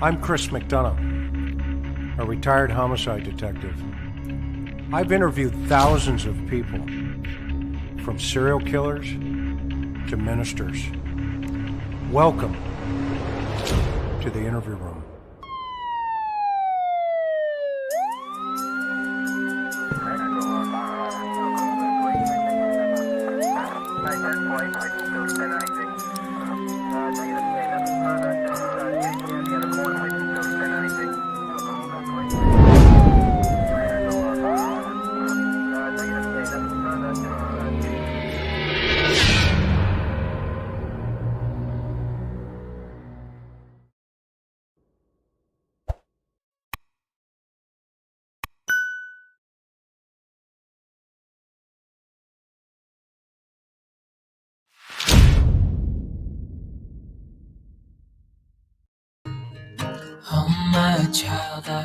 I'm Chris McDonough, a retired homicide detective. I've interviewed thousands of people, from serial killers to ministers. Welcome to the interview room.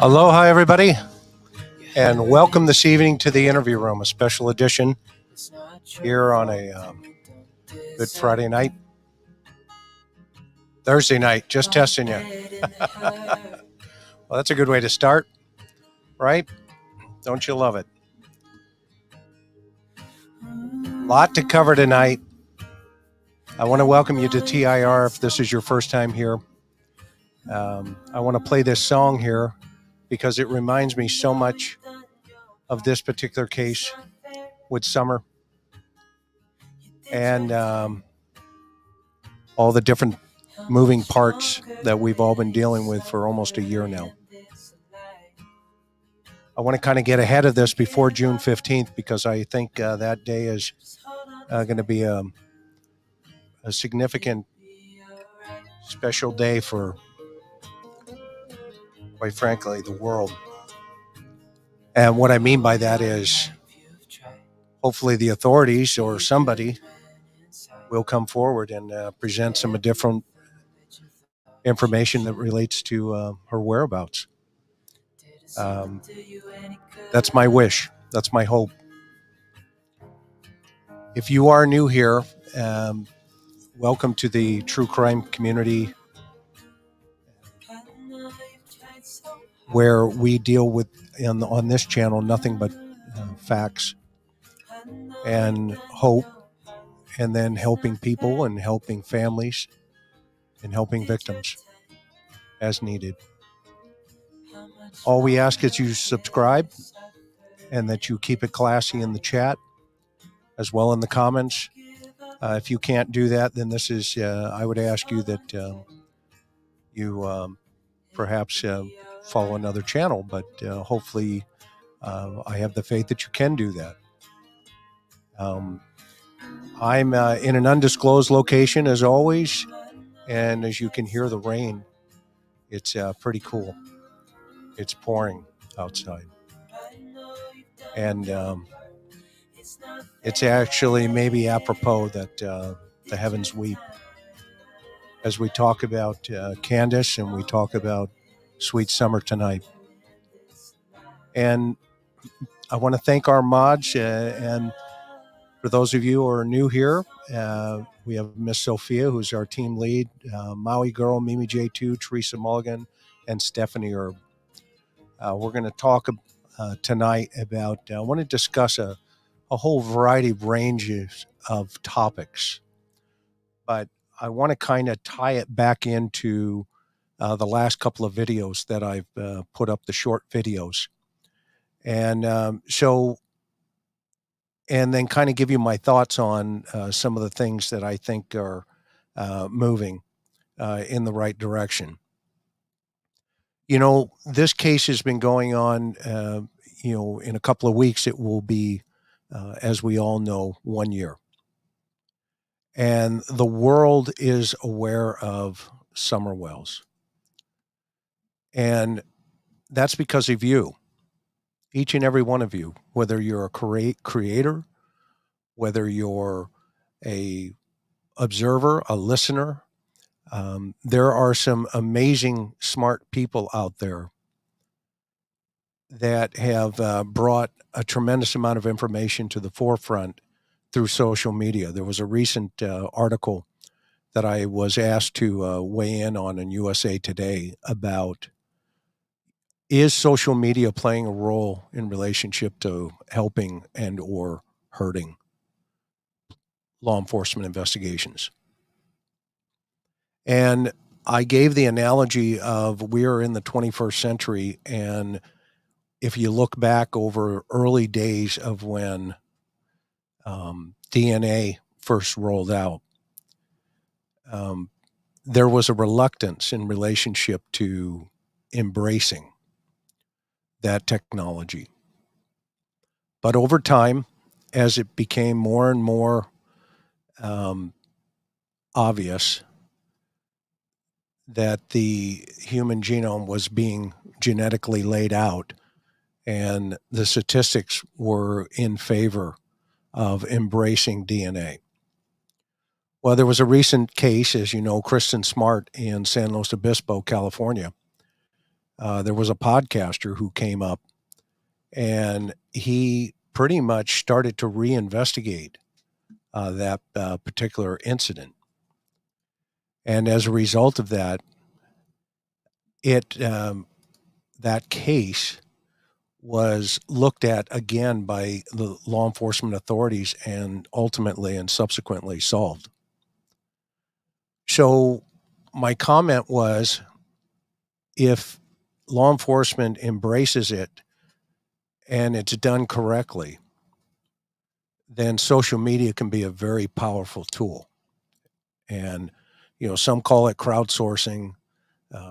Aloha, everybody, and welcome this evening to the interview room, a special edition here on a Good Friday night. Thursday night, just testing you. Well, that's a good way to start, right? Don't you love it? Lot to cover tonight. I want to welcome you to TIR if this is your first time here. I want to play this song here because it reminds me so much of this particular case with Summer and all the different moving parts that we've all been dealing with for almost a year now. I want to kind of get ahead of this before June 15th because I think that day is going to be a significant, special day for, quite frankly, the world. And what I mean by that is hopefully the authorities or somebody will come forward and present some different information that relates to her whereabouts. That's my wish. That's my hope. If you are new here, welcome to the true crime community where we deal with, on this channel, nothing but facts and hope, and then helping people and helping families and helping victims as needed. All we ask is you subscribe and that you keep it classy in the chat as well in the comments. If you can't do that, then this is, I would ask you that you perhaps follow another channel, but hopefully I have the faith that you can do that. I'm in an undisclosed location as always, and as you can hear the rain, it's pretty cool. It's pouring outside. And it's actually maybe apropos that the heavens weep as we talk about Candace and we talk about Sweet Summer tonight. And I want to thank our mods, and for those of you who are new here, we have Miss Sophia, who's our team lead, Maui Girl, Mimi J2, Teresa Mulligan, and Stephanie Erb. We're going to talk tonight about, I want to discuss a whole variety of ranges of topics, but I want to kind of tie it back into the last couple of videos that I've put up, the short videos. And and then kind of give you my thoughts on some of the things that I think are moving in the right direction. You know, this case has been going on, in a couple of weeks, it will be, as we all know, 1 year. And the world is aware of Summer Wells. And that's because of you, each and every one of you, whether you're a creator, whether you're a observer, a listener. There are some amazing, smart people out there that have brought a tremendous amount of information to the forefront through social media. There was a recent article that I was asked to weigh in on in USA Today about, is social media playing a role in relationship to helping and or hurting law enforcement investigations? And I gave the analogy of we are in the 21st century, and if you look back over early days of when DNA first rolled out, um, there was a reluctance in relationship to embracing that technology. But over time, as it became more and more obvious that the human genome was being genetically laid out, and the statistics were in favor of embracing DNA. Well, there was a recent case, as you know, Kristen Smart in San Luis Obispo, California. There was a podcaster who came up, and he pretty much started to reinvestigate that particular incident. And as a result of that, that case was looked at again by the law enforcement authorities and ultimately and subsequently solved. So my comment was, if law enforcement embraces it and it's done correctly, then social media can be a very powerful tool. And, some call it crowdsourcing,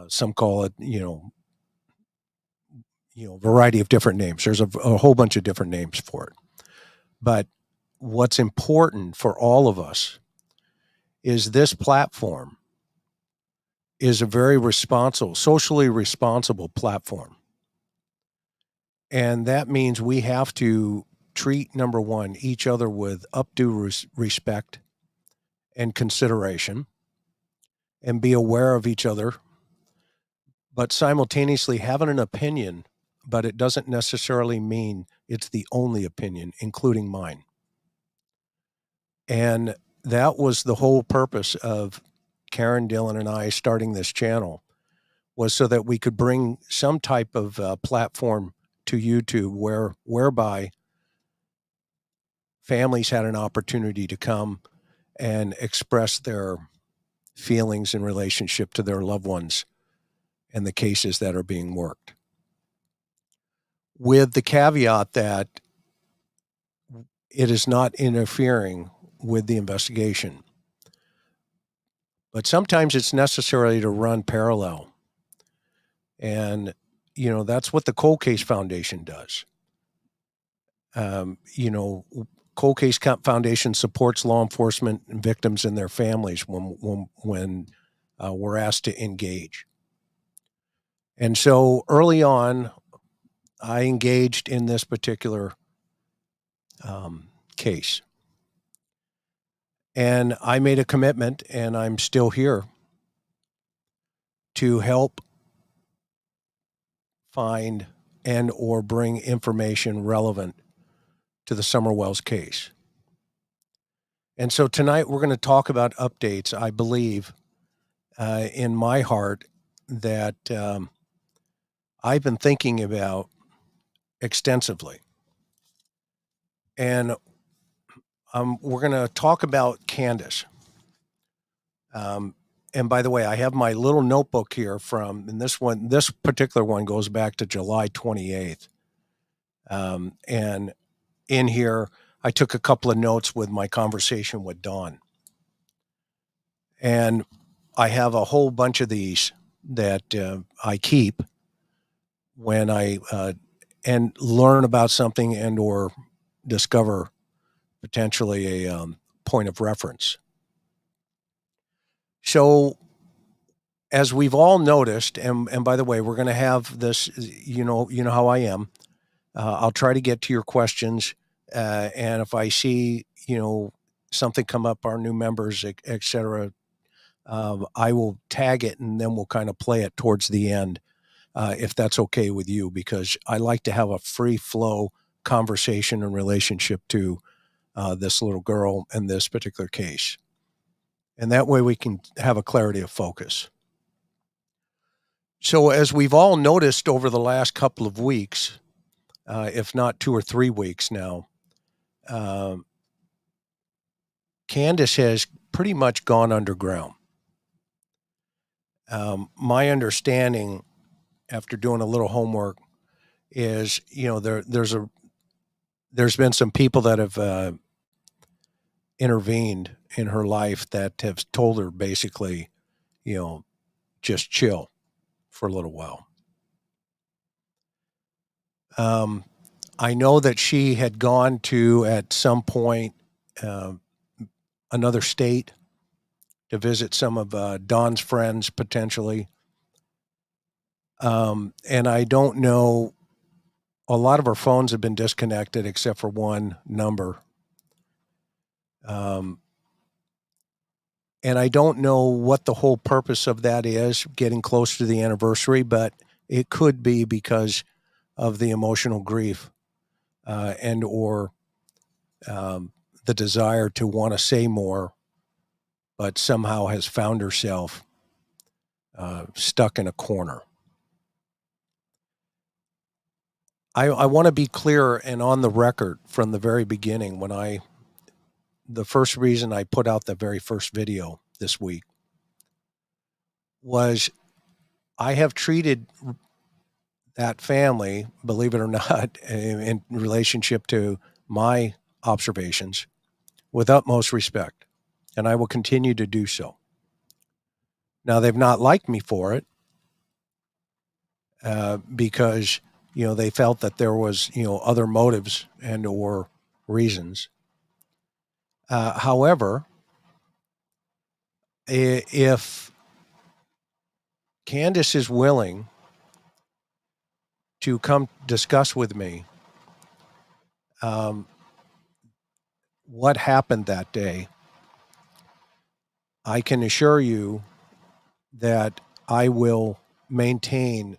some call it, variety of different names. There's a whole bunch of different names for it. But what's important for all of us is this platform is a very responsible, socially responsible platform. And that means we have to treat, number one, each other with updue respect and consideration, and be aware of each other, but simultaneously having an opinion, but it doesn't necessarily mean it's the only opinion, including mine. And that was the whole purpose of Karen, Dillan, and I starting this channel, was so that we could bring some type of platform to YouTube whereby families had an opportunity to come and express their feelings in relationship to their loved ones and the cases that are being worked. With the caveat that it is not interfering with the investigation. But sometimes it's necessary to run parallel. And, that's what the Cold Case Foundation does. Cold Case Foundation supports law enforcement and victims and their families when we're asked to engage. And so early on, I engaged in this particular case. And I made a commitment, and I'm still here, to help find and or bring information relevant to the Summer Wells case. And so tonight we're going to talk about updates, I believe, in my heart, that I've been thinking about extensively. And we're going to talk about Candace. And by the way, I have my little notebook here and this particular one goes back to July 28th. And in here, I took a couple of notes with my conversation with Dawn. And I have a whole bunch of these that I keep when I and learn about something and or discover potentially a point of reference. So as we've all noticed, and by the way, we're going to have this, you know how I am. I'll try to get to your questions. And if I see, something come up, our new members, et cetera, I will tag it and then we'll kind of play it towards the end, if that's okay with you, because I like to have a free flow conversation in relationship to this little girl in this particular case. And that way we can have a clarity of focus. So as we've all noticed over the last couple of weeks, if not 2 or 3 weeks now, Candace has pretty much gone underground. My understanding, after doing a little homework, is there's been some people that have intervened in her life that have told her basically, just chill for a little while. I know that she had gone to, at some point, another state to visit some of Don's friends potentially. And I don't know, a lot of her phones have been disconnected except for one number. And I don't know what the whole purpose of that is, getting close to the anniversary, but it could be because of the emotional grief and or the desire to want to say more, but somehow has found herself stuck in a corner. I want to be clear and on the record from the very beginning the first reason I put out the very first video this week was I have treated that family, believe it or not, in relationship to my observations, with utmost respect, and I will continue to do so. Now, they've not liked me for it because, they felt that there was, other motives and or reasons. However, if Candace is willing to come discuss with me what happened that day, I can assure you that I will maintain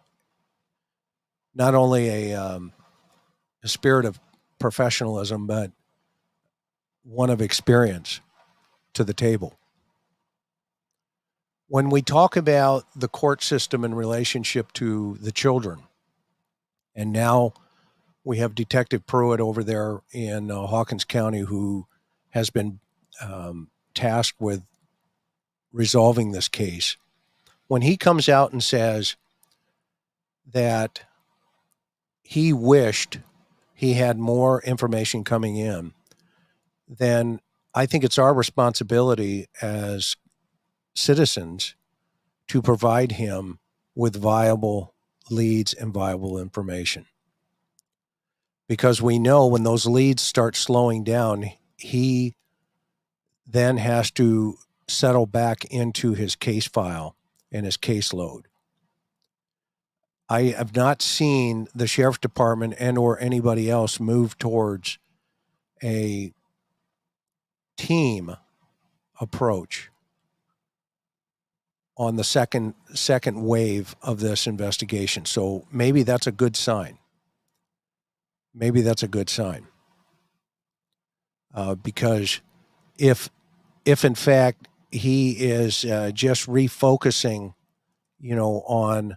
not only a spirit of professionalism, but one of experience to the table. When we talk about the court system in relationship to the children, and now we have Detective Pruitt over there in Hawkins County who has been tasked with resolving this case. When he comes out and says that he wished he had more information coming in, then I think it's our responsibility as citizens to provide him with viable leads and viable information. Because we know when those leads start slowing down, he then has to settle back into his case file and his caseload. I have not seen the sheriff's department and or anybody else move towards a team approach on the second wave of this investigation. So maybe that's a good sign. Maybe that's a good sign. Because if in fact he is just refocusing, on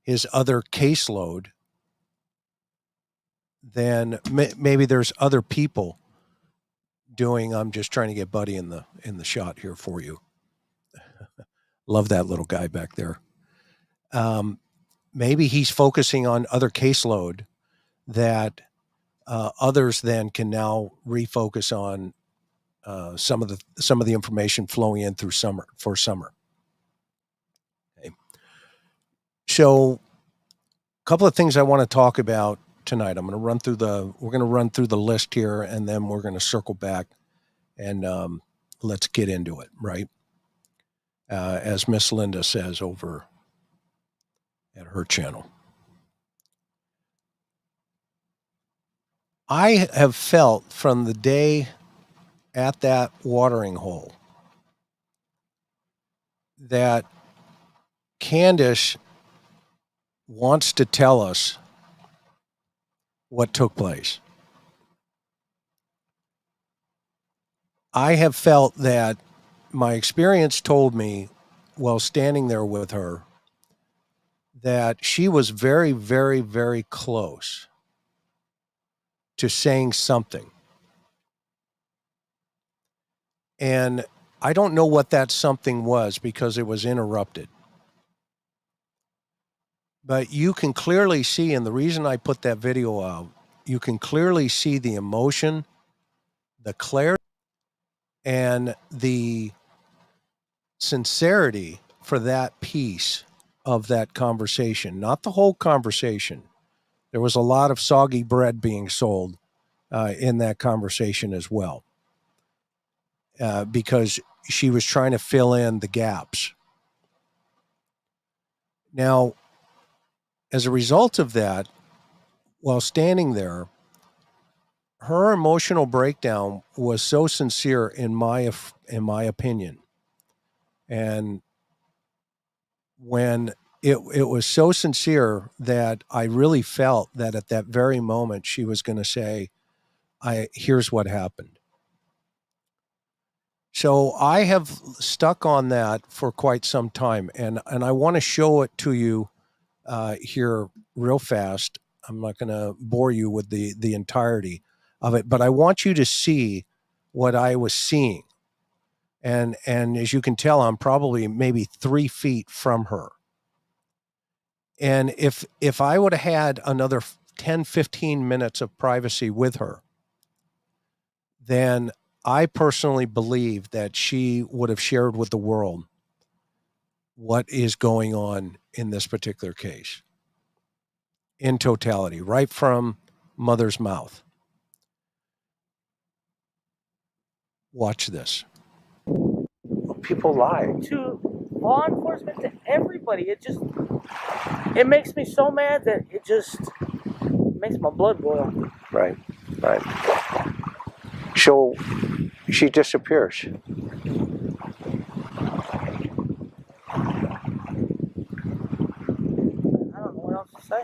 his other caseload, then maybe there's other people doing. I'm just trying to get Buddy in the shot here for you. Love that little guy back there. Maybe he's focusing on other caseload that others then can now refocus on some of the information flowing in through summer. Okay. So, a couple of things I want to talk about tonight. We're going to run through the list here, and then we're going to circle back and let's get into it, right? As Miss Linda says over at her channel. I have felt from the day at that watering hole that Candace wants to tell us what took place. I have felt that my experience told me while standing there with her that she was very, very, very close to saying something. And I don't know what that something was because it was interrupted. But you can clearly see, and the reason I put that video out, you can clearly see the emotion, the clarity, and the sincerity for that piece of that conversation, not the whole conversation. There was a lot of soggy bread being sold in that conversation as well, because she was trying to fill in the gaps. Now, as a result of that, while standing there, her emotional breakdown was so sincere in my opinion, and when it was so sincere that I really felt that at that very moment she was going to say, here's what happened. So I have stuck on that for quite some time, and I want to show it to you here real fast. I'm not going to bore you with the entirety of it, but I want you to see what I was seeing. And as you can tell, I'm probably maybe 3 feet from her. And if I would have had another 10, 15 minutes of privacy with her, then I personally believe that she would have shared with the world what is going on in this particular case in totality, right from mother's mouth. Watch this. People lie. To law enforcement, to everybody. It makes me so mad that it just makes my blood boil. Right. So she disappears. I don't know what else to say.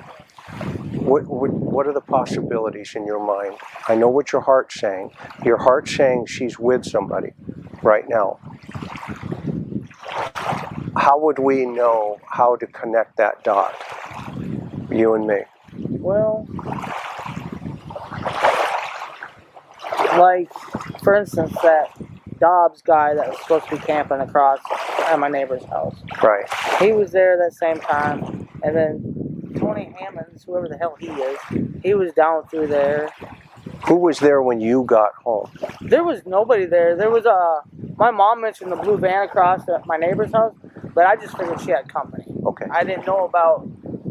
What are the possibilities in your mind? I know what your heart's saying. Your heart's saying she's with somebody right now. How would we know how to connect that dot, you and me? Well, like, for instance, that Dobbs guy that was supposed to be camping across at my neighbor's house. Right. He was there that same time, and then Tony Hammonds, whoever the hell he is, he was down through there. Who was there when you got home? There was nobody there. There was my mom mentioned the blue van across at my neighbor's house, but I just figured she had company. Okay. I didn't know about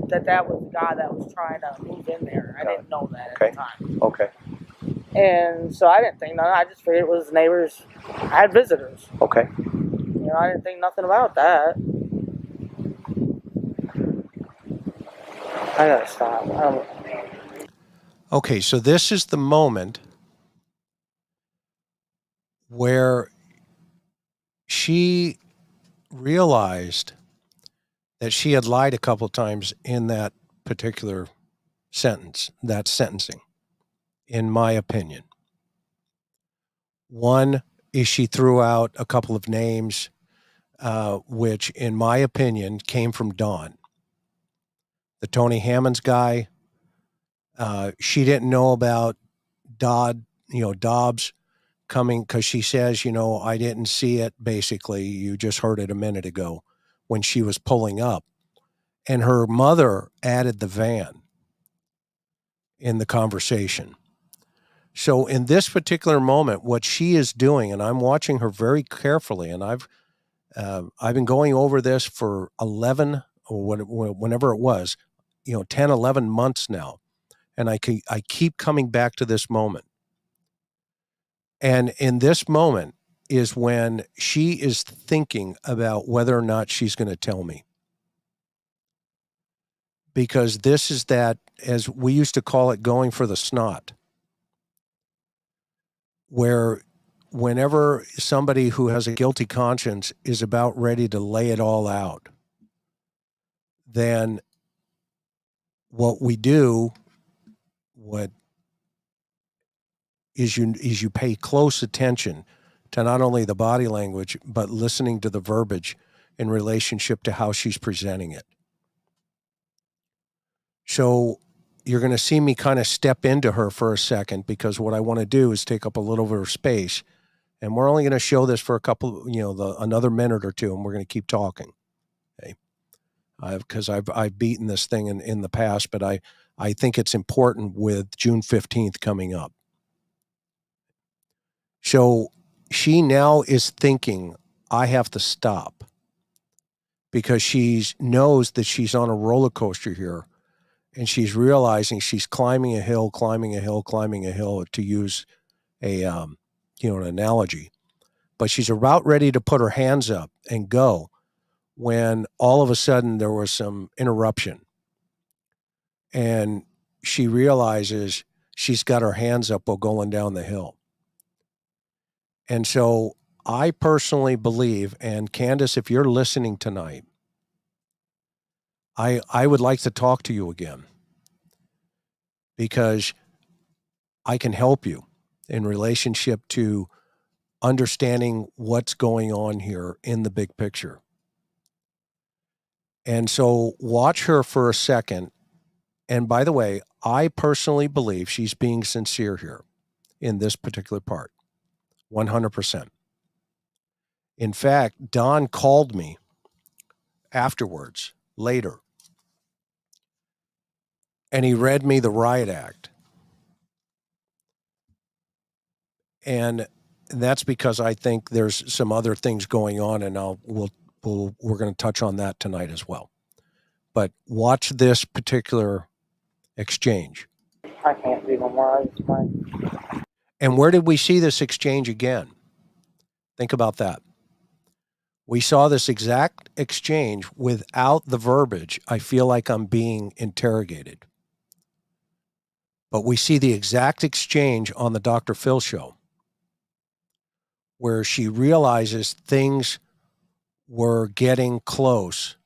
that was the guy that was trying to move in there. I didn't know that at the time. Okay. And so I didn't think nothing. I just figured it was neighbors. I had visitors. Okay. You know, I didn't think nothing about that. I gotta stop. Okay, so this is the moment where she realized that she had lied a couple times in that particular sentence, that sentencing, in my opinion. One is she threw out a couple of names, which, in my opinion, came from Dawn. The Tony Hammonds guy, she didn't know about Dobbs coming because she says, I didn't see it, basically. You just heard it a minute ago when she was pulling up. And her mother added the van in the conversation. So in this particular moment, what she is doing, and I'm watching her very carefully, and I've been going over this for 11 or whenever it was, 10, 11 months now. And I keep coming back to this moment. And in this moment is when she is thinking about whether or not she's going to tell me. Because this is that, as we used to call it, going for the snot. Where whenever somebody who has a guilty conscience is about ready to lay it all out, then what we do, what is you pay close attention to not only the body language, but listening to the verbiage in relationship to how she's presenting it. So you're going to see me kind of step into her for a second, because what I want to do is take up a little bit of space. And we're only going to show this for a couple, another minute or two, and we're going to keep talking. Okay. Because I've beaten this thing in the past, but I think it's important with June 15th coming up. So she now is thinking, I have to stop, because she knows that she's on a roller coaster here, and she's realizing she's climbing a hill, to use an analogy. But she's about ready to put her hands up and go when all of a sudden there was some interruption. And she realizes she's got her hands up while going down the hill. And so I personally believe, and Candace, if you're listening tonight, I would like to talk to you again, because I can help you in relationship to understanding what's going on here in the big picture. And so watch her for a second. And by the way, I personally believe she's being sincere here in this particular part, 100%. In fact, Don called me afterwards, later, and he read me the riot act. And that's because I think there's some other things going on, and we're going to touch on that tonight as well. But watch this particular exchange. I can't do no more. I just might. And where did we see this exchange again? Think about that. We saw this exact exchange without the verbiage, I feel like I'm being interrogated. But we see the exact exchange on the Dr. Phil show, where she realizes things were getting close,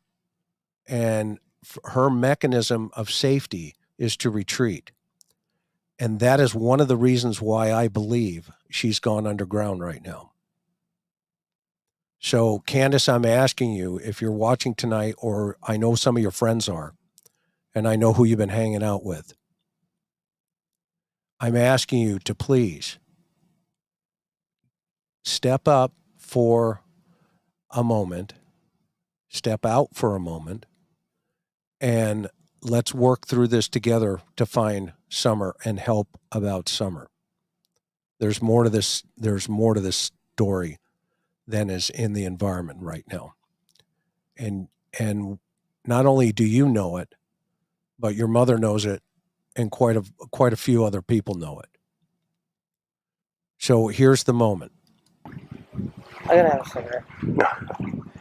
and her mechanism of safety is to retreat. And that is one of the reasons why I believe she's gone underground right now. So, Candace, I'm asking you, if you're watching tonight, or I know some of your friends are, and I know who you've been hanging out with, I'm asking you to please step up for a moment, step out for a moment, and let's work through this together to find Summer and help about Summer. There's more to this story than is in the environment right now. And not only do you know it, but your mother knows it, and quite a few other people know it. So here's the moment. I gotta have a cigarette.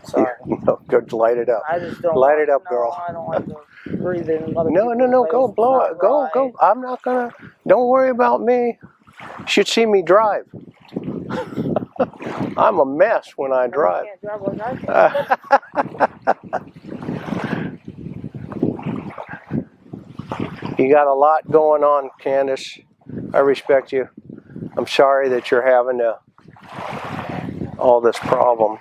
Sorry. No, good, light it up. I just don't. Light it up, no, girl. I don't like to breathe in other No, go blow it. Go. I'm not gonna. Don't worry about me. You should see me drive. I'm a mess when I drive. You can't drive like I can. You got a lot going on, Candace. I respect you. I'm sorry that you're having all this problem.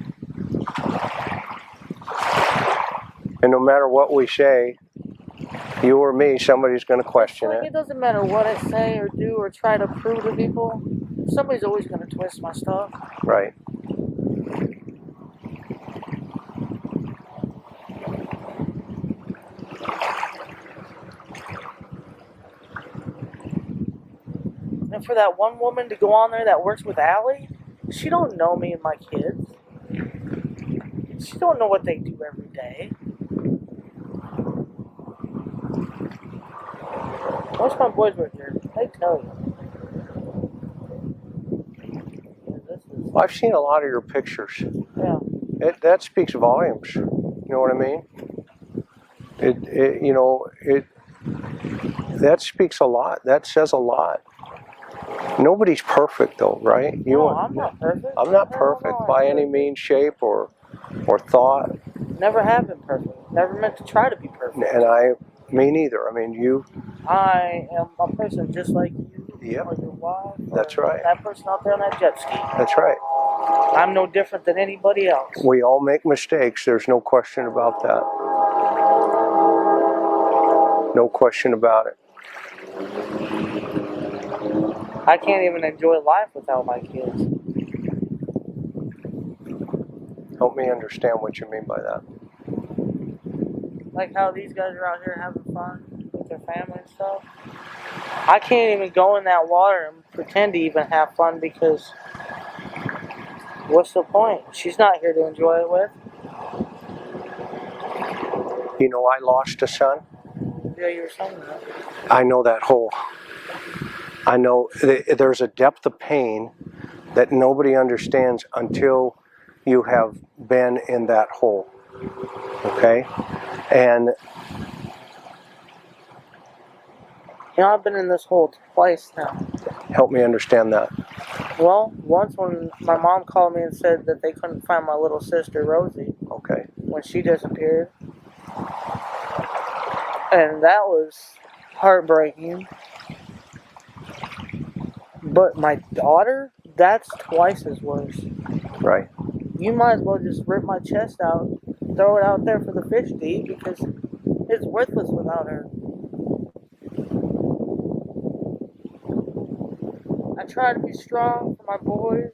And no matter what we say, you or me, somebody's going to question it. It doesn't matter what I say or do or try to prove to people. Somebody's always going to twist my stuff. Right. And for that one woman to go on there that works with Allie, she don't know me and my kids. She don't know what they do every day. Most of my boys work here. They tell you. Well, I've seen a lot of your pictures. Yeah. That speaks volumes. You know what I mean? That speaks a lot. That says a lot. Nobody's perfect, though, right? No, I'm not perfect. I'm not perfect by any means, shape, or thought. Never have been perfect. Never meant to try to be perfect. And me neither. I mean, you. I am a person just like you. Yep. Or your wife. That's right. That person out there on that jet ski. That's right. I'm no different than anybody else. We all make mistakes. There's no question about that. No question about it. I can't even enjoy life without my kids. Help me understand what you mean by that. Like how these guys are out here having fun with their family and stuff. I can't even go in that water and pretend to even have fun because what's the point? She's not here to enjoy it with. You know, I lost a son. Yeah, you were saying that. I know that hole. I know there's a depth of pain that nobody understands until you have been in that hole. Okay? And You know, I've been in this hole twice now. help me understand that. Well, once when my mom called me and said that they couldn't find my little sister Rosie. Okay. When she disappeared. And that was heartbreaking. But my daughter, that's twice as worse. Right. You might as well just rip my chest out, throw it out there for the fish to eat because it's worthless without her. I try to be strong for my boys.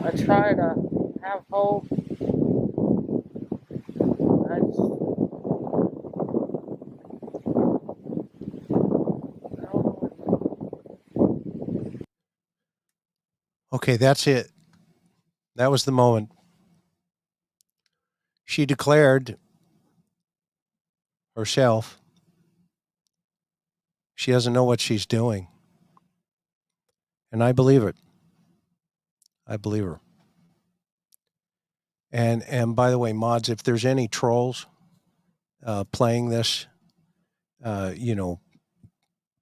I try to have hope. I just, Okay, that's it. That was the moment. She declared herself. She doesn't know what she's doing. And I believe it. I believe her. And by the way, mods, if there's any trolls playing this, you know,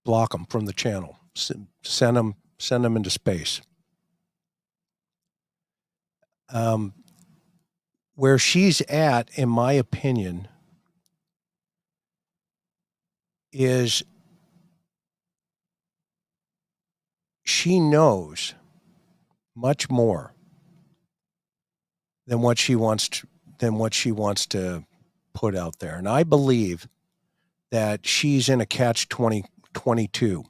block them from the channel. Send them into space. Where she's at, in my opinion, is she knows much more than what she wants to put out there. And I believe that she's in a catch-22.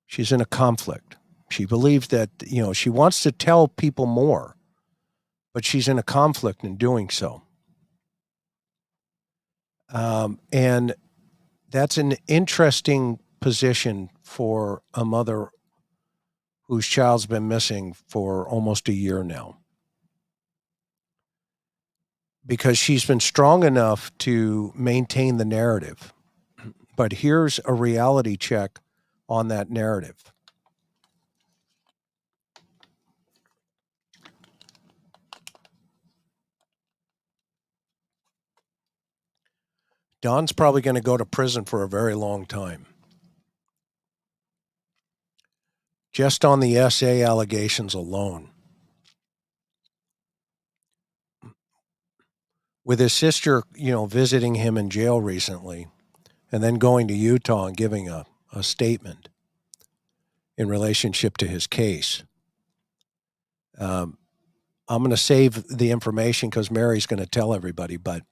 She's in a conflict. She believes that, you know, she wants to tell people more, but she's in a conflict in doing so. And that's an interesting position for a mother whose child's been missing for almost a year now. Because she's been strong enough to maintain the narrative. But here's a reality check on that narrative. Don's probably going to go to prison for a very long time. Just on the SA allegations alone. With his sister, you know, visiting him in jail recently, and then going to Utah and giving a statement in relationship to his case. I'm going to save the information because Mary's going to tell everybody, but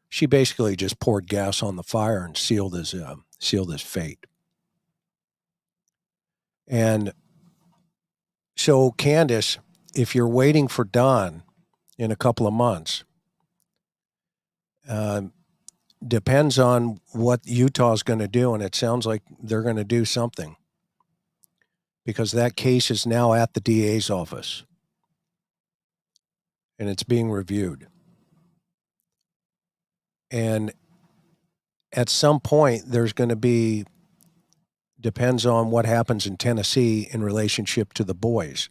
she basically just poured gas on the fire and sealed his fate. And so, Candace, if you're waiting for Don in a couple of months, depends on what Utah's going to do, and it sounds like they're going to do something because that case is now at the DA's office and it's being reviewed. And at some point, there's going to be, depends on what happens in Tennessee in relationship to the boys.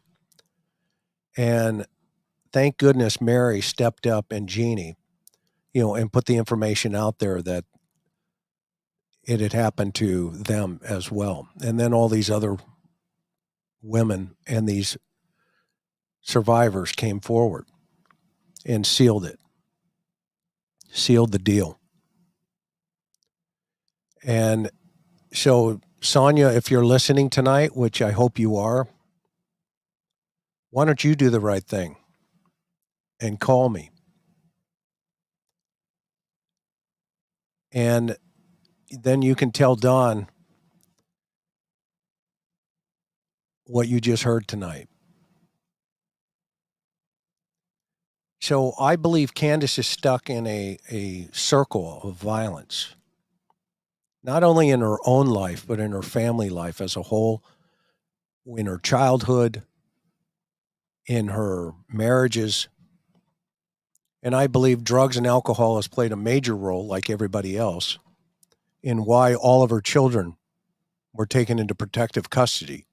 And thank goodness Mary stepped up and Jeannie, you know, and put the information out there that it had happened to them as well. And then all these other women and these survivors came forward and sealed the deal. And so, Sonia, if you're listening tonight, which I hope you are, why don't you do the right thing and call me? And then you can tell Don what you just heard tonight. So I believe Candace is stuck in a circle of violence, not only in her own life, but in her family life as a whole, in her childhood, in her marriages. And I believe drugs and alcohol has played a major role, like everybody else, in why all of her children were taken into protective custody.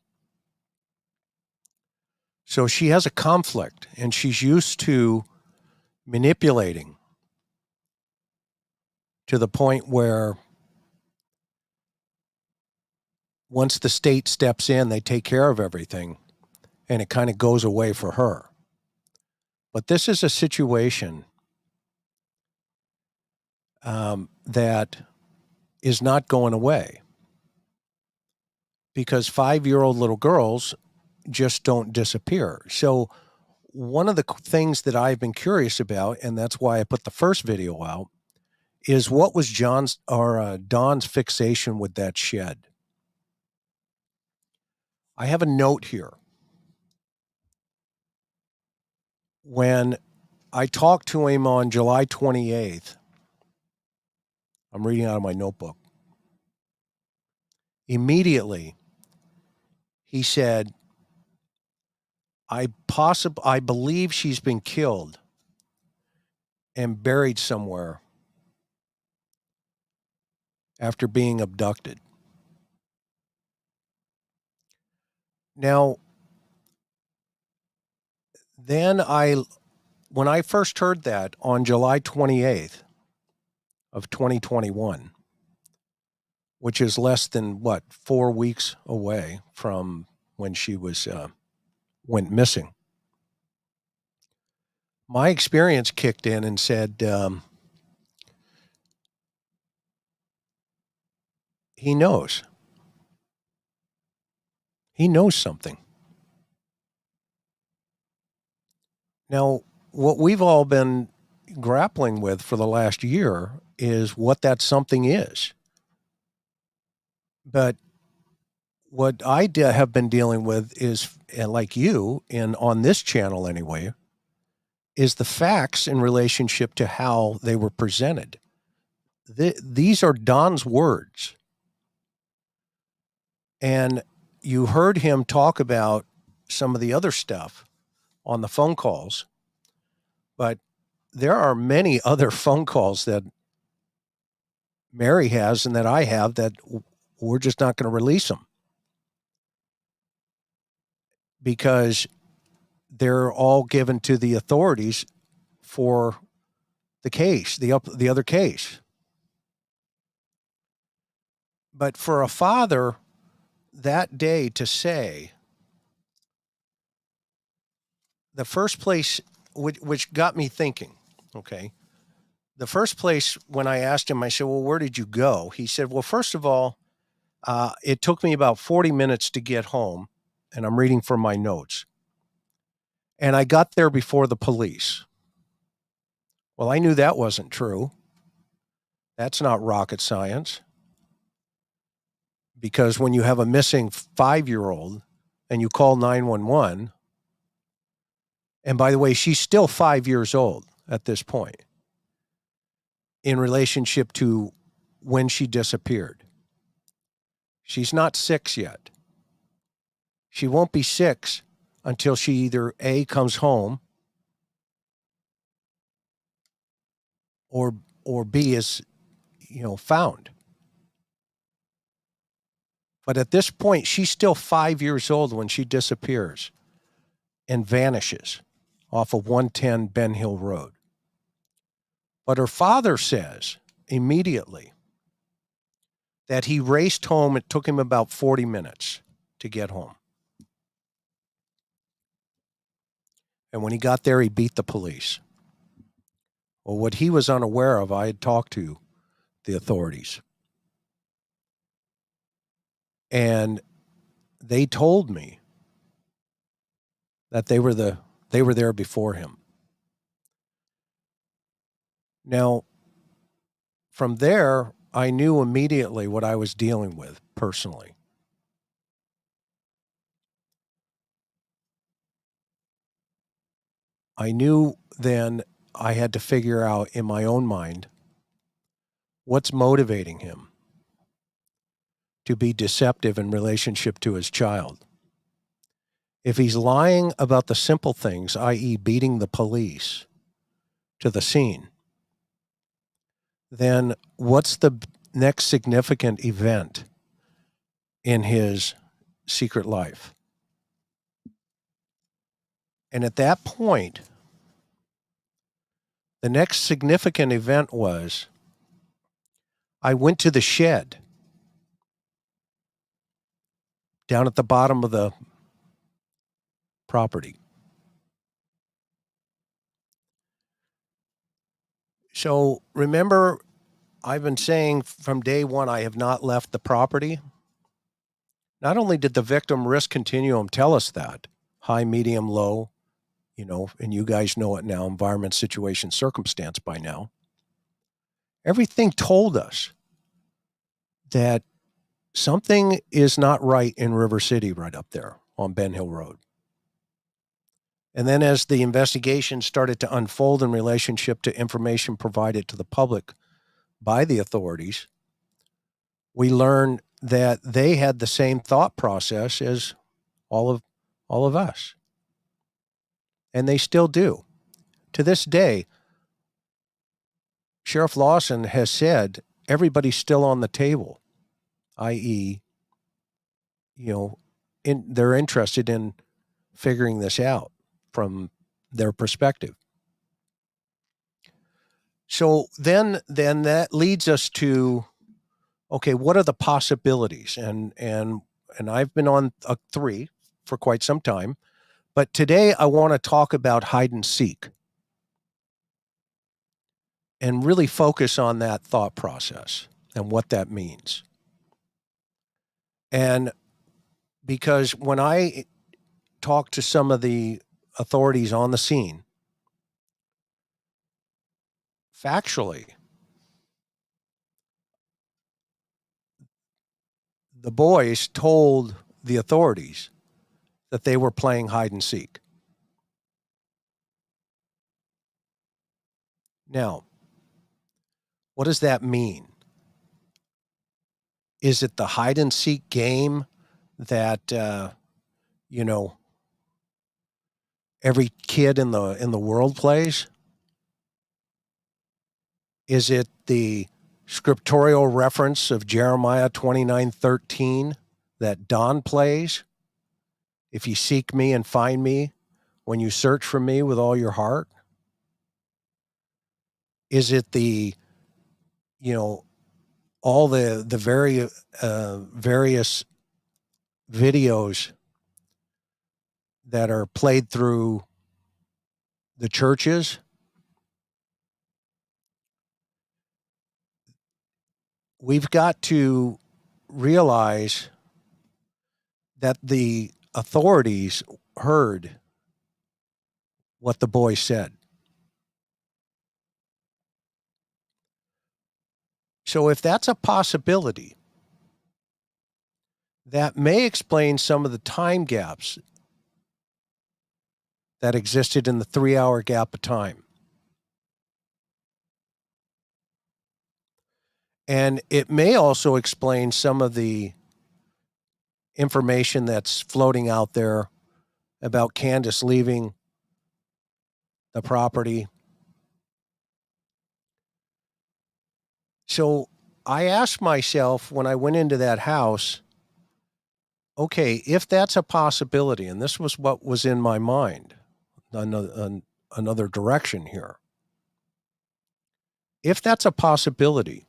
So she has a conflict, and she's used to manipulating to the point where once the state steps in, they take care of everything, and it kind of goes away for her. But this is a situation that is not going away because 5-year-old little girls just don't disappear. So one of the things that I've been curious about, and that's why I put the first video out, is what was Don's fixation with that shed? I have a note here. When I talked to him on July 28th, I'm reading out of my notebook. Immediately, he said, I believe she's been killed and buried somewhere after being abducted. Now, then when I first heard that on July 28th of 2021, which is less than 4 weeks away from when she was went missing, my experience kicked in and said, he knows. He knows something. Now, what we've all been grappling with for the last year is what that something is. But what I have been dealing with is, and like you, and on this channel anyway, is the facts in relationship to how they were presented. These are Don's words. And you heard him talk about some of the other stuff on the phone calls, but there are many other phone calls that Mary has and that I have that we're just not going to release them because they're all given to the authorities for the case, the other case. But for a father that day to say, the first place, which got me thinking, okay, the first place when I asked him, I said, well, where did you go? He said, well, first of all, it took me about 40 minutes to get home, and I'm reading from my notes. And I got there before the police. Well, I knew that wasn't true. That's not rocket science. Because when you have a missing 5-year-old and you call 911, and by the way, she's still 5 years old at this point in relationship to when she disappeared. She's not 6 yet. She won't be 6 until she either A, comes home, or B, is, found. But at this point, she's still 5 years old when she disappears and vanishes off of 110 Ben Hill Road. But her father says immediately that he raced home. It took him about 40 minutes to get home. And when he got there, he beat the police. Well, what he was unaware of, I had talked to the authorities. And they told me that they were there before him. Now, from there, I knew immediately what I was dealing with personally. I knew then I had to figure out in my own mind what's motivating him to be deceptive in relationship to his child. If he's lying about the simple things, i.e., beating the police to the scene, then what's the next significant event in his secret life? And at that point, the next significant event was I went to the shed down at the bottom of the property. So remember, I've been saying from day one, I have not left the property. Not only did the victim risk continuum tell us that high, medium, low, and you guys know it now, environment, situation, circumstance by now. Everything told us that something is not right in River City right up there on Ben Hill Road. And then as the investigation started to unfold in relationship to information provided to the public by the authorities, we learned that they had the same thought process as all of us. And they still do. To this day, Sheriff Lawson has said everybody's still on the table, i.e., they're interested in figuring this out from their perspective. So then that leads us to, okay, what are the possibilities? And I've been on a 3 for quite some time, but today I want to talk about hide and seek and really focus on that thought process and what that means. And because when I talk to some of the authorities on the scene, factually, the boys told the authorities that they were playing hide and seek. Now, what does that mean? Is it the hide and seek game that every kid in the world plays? Is it the scriptorial reference of Jeremiah 29:13 that Don plays? If you seek me and find me, when you search for me with all your heart? Is it the, all the various videos that are played through the churches? We've got to realize that the authorities heard what the boy said. So if that's a possibility, that may explain some of the time gaps that existed in the 3-hour gap of time. And it may also explain some of the information that's floating out there about Candace leaving the property. So I asked myself when I went into that house, okay, if that's a possibility, and this was what was in my mind, another direction here. If that's a possibility,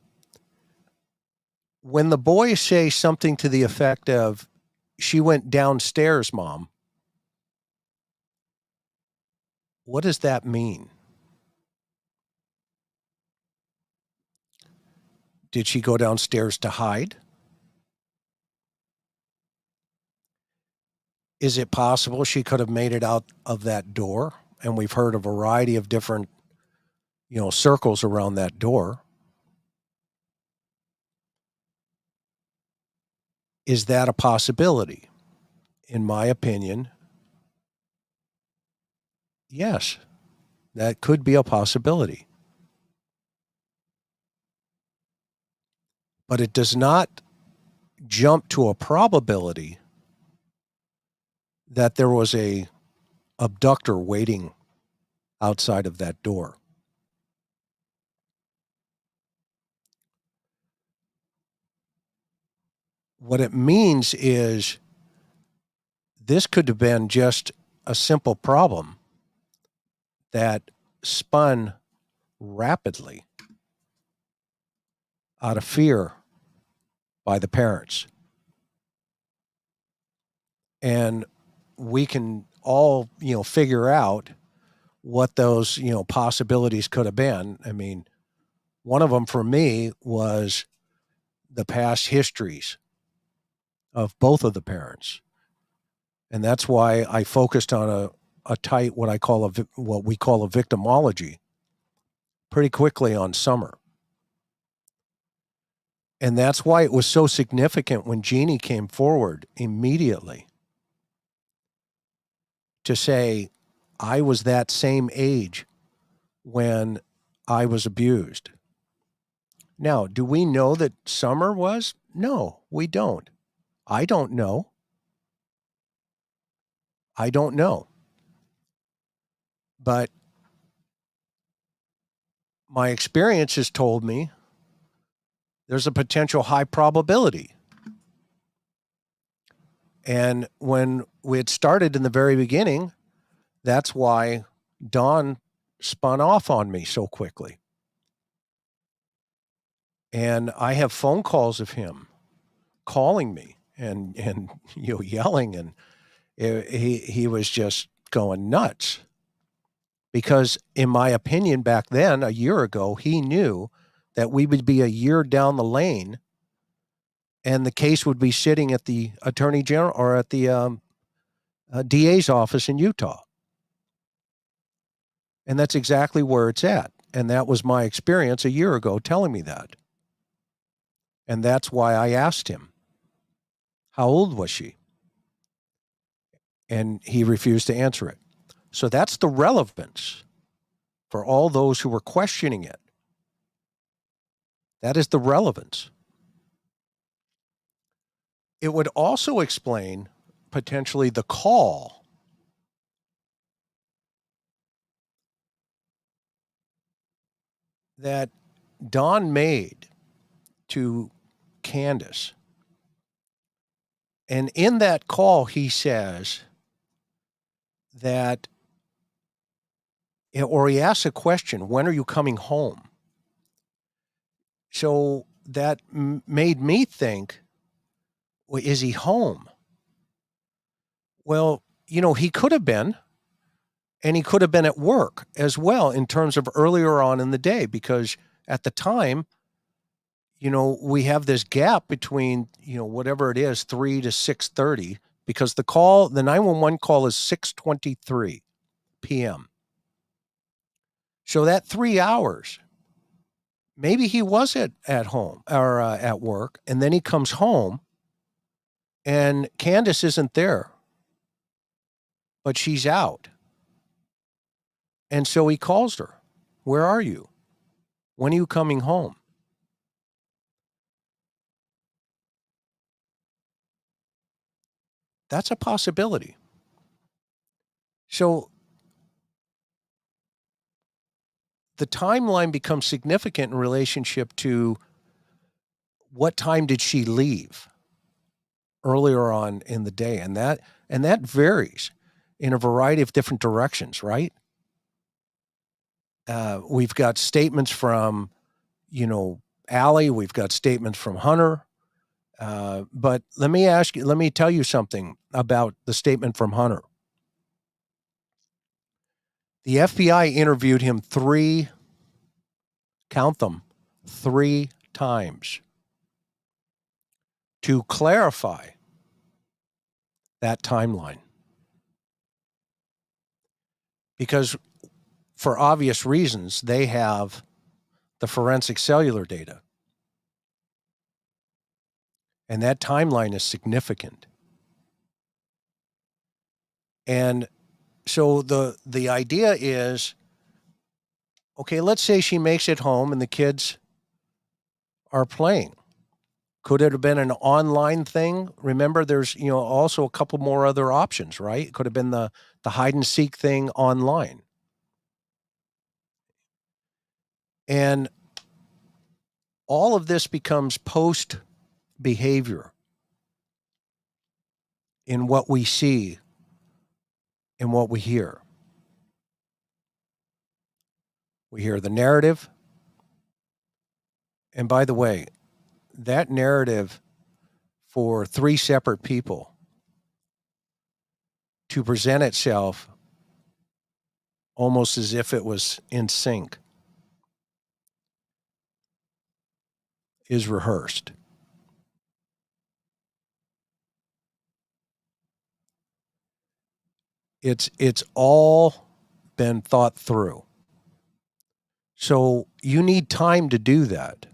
when the boys say something to the effect of, she went downstairs, Mom, what does that mean? Did she go downstairs to hide? Is it possible she could have made it out of that door? And we've heard a variety of different, circles around that door. Is that a possibility? In my opinion, yes, that could be a possibility. But it does not jump to a probability that there was a abductor waiting outside of that door. What it means is this could have been just a simple problem that spun rapidly out of fear by the parents. And we can all, figure out what those, possibilities could have been. I mean, one of them for me was the past histories of both of the parents. And that's why I focused on a tight, what we call a victimology pretty quickly on Summer. And that's why it was so significant when Jeannie came forward immediately to say, I was that same age when I was abused. Now, do we know that Summer was? No, we don't. I don't know. I don't know. But my experience has told me there's a potential high probability. And when we had started in the very beginning, that's why Don spun off on me so quickly. And I have phone calls of him calling me and yelling, and he was just going nuts. Because in my opinion, back then, a year ago, he knew that we would be a year down the lane and the case would be sitting at the attorney general or at the DA's office in Utah. And that's exactly where it's at. And that was my experience a year ago telling me that. And that's why I asked him, how old was she? And he refused to answer it. So that's the relevance for all those who were questioning it. That is the relevance. It would also explain potentially the call that Don made to Candace. And in that call, he says that, or he asks a question, when are you coming home? So that made me think, well, is he home? Well, he could have been, and he could have been at work as well in terms of earlier on in the day, because at the time, we have this gap between, whatever it is, 3 to 6:30, because the 911 call is 6:23 p.m. So that 3 hours, maybe he was at home or at work, and then he comes home and Candace isn't there, but she's out. And so he calls her. Where are you? When are you coming home? That's a possibility. So the timeline becomes significant in relationship to what time did she leave earlier on in the day, and that varies in a variety of different directions, right? We've got statements from, Allie. We've got statements from Hunter. But let me tell you something about the statement from Hunter. The FBI interviewed him 3 times to clarify that timeline. because for obvious reasons, they have the forensic cellular data. And that timeline is significant. And so the idea is, okay, let's say she makes it home and the kids are playing. Could it have been an online thing? Remember, there's also a couple more other options, right? It could have been the hide and seek thing online. And all of this becomes post behavior in what we see and what we hear. We hear the narrative. And by the way, that narrative for three separate people to present itself almost as if it was in sync is rehearsed. It's all been thought through. So you need time to do that.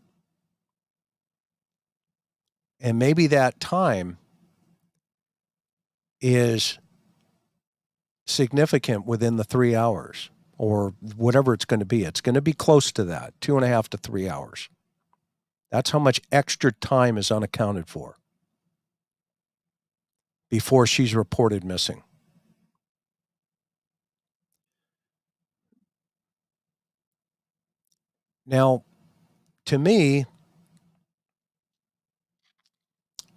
And maybe that time is significant within the 3 hours or whatever it's going to be. It's going to be close to that, 2.5 to 3 hours. That's how much extra time is unaccounted for before she's reported missing. Now, to me,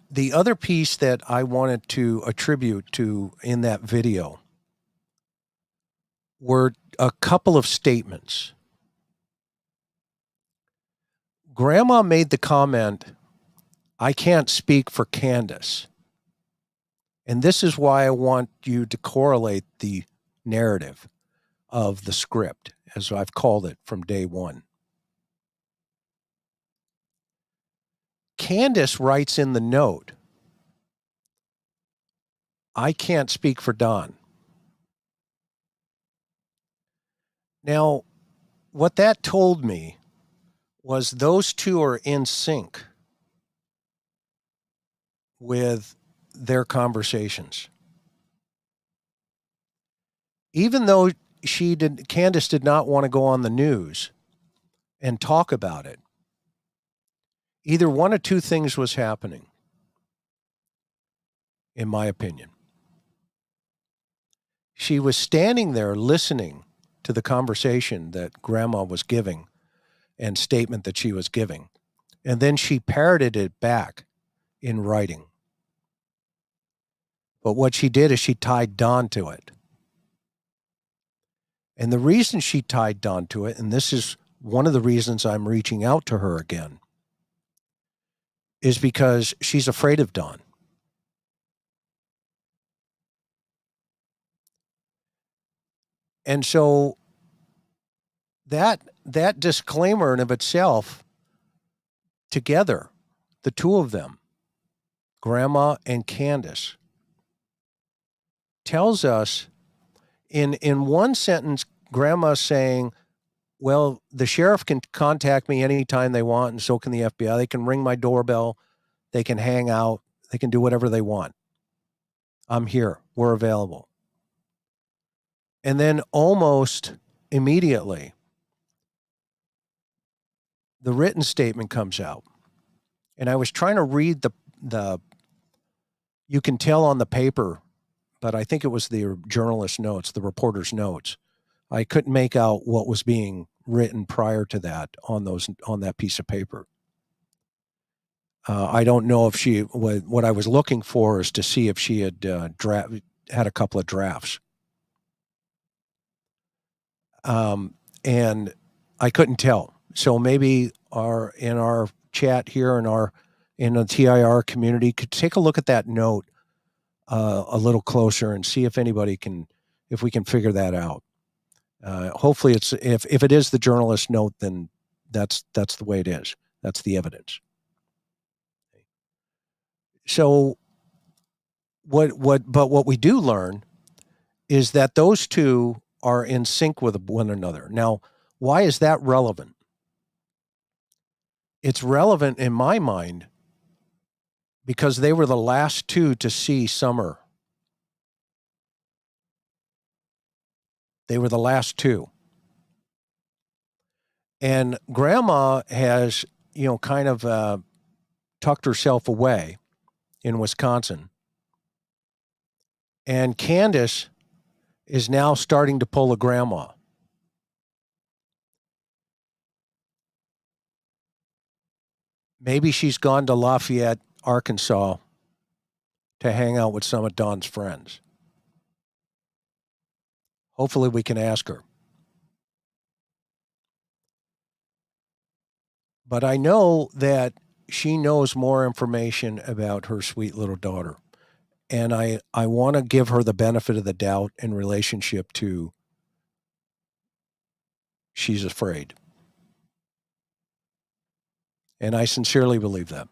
the other piece that I wanted to attribute to in that video were a couple of statements. Grandma made the comment, "I can't speak for Candace." And this is why I want you to correlate the narrative of the script, as I've called it from day one. Candace writes in the note, "I can't speak for Don." Now, what that told me was those two are in sync with their conversations. Even though Candace did not want to go on the news and talk about it, either one of two things was happening, in my opinion. She was standing there listening to the conversation that Grandma was giving and statement that she was giving, and then she parroted it back in writing. But what she did is she tied Don to it. And the reason she tied Don to it, and this is one of the reasons I'm reaching out to her again, is because she's afraid of Don. And so that disclaimer in of itself, together, the two of them, Grandma and Candace, tells us in one sentence, Grandma's saying, well, the sheriff can contact me anytime they want, and so can the FBI. They can ring my doorbell. They can hang out. They can do whatever they want. I'm here. We're available. And then almost immediately, the written statement comes out. And I was trying to read the you can tell on the paper, but I think it was the journalist's notes, the reporter's notes. I couldn't make out what was being written prior to that on that piece of paper. I don't know if what I was looking for is to see if she had had a couple of drafts. And I couldn't tell. So maybe in our chat here in the TIR community could take a look at that note a little closer and see if if we can figure that out. Hopefully if it is the journalist note, then that's the way it is. That's the evidence. So what we do learn is that those two are in sync with one another. Now, why is that relevant? It's relevant in my mind because they were the last two to see Summer. They were the last two. And Grandma has, kind of tucked herself away in Wisconsin. And Candace is now starting to pull a grandma. Maybe she's gone to Lafayette, Arkansas to hang out with some of Dawn's friends. Hopefully we can ask her. But I know that she knows more information about her sweet little daughter. And I want to give her the benefit of the doubt in relationship to she's afraid. And I sincerely believe that.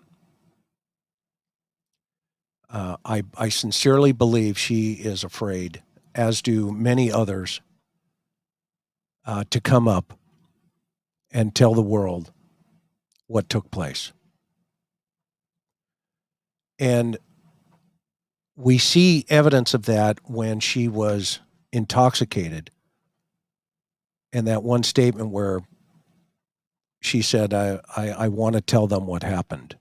I sincerely believe she is afraid, as do many others, to come up and tell the world what took place. And we see evidence of that when she was intoxicated. And that one statement where she said, I want to tell them what happened.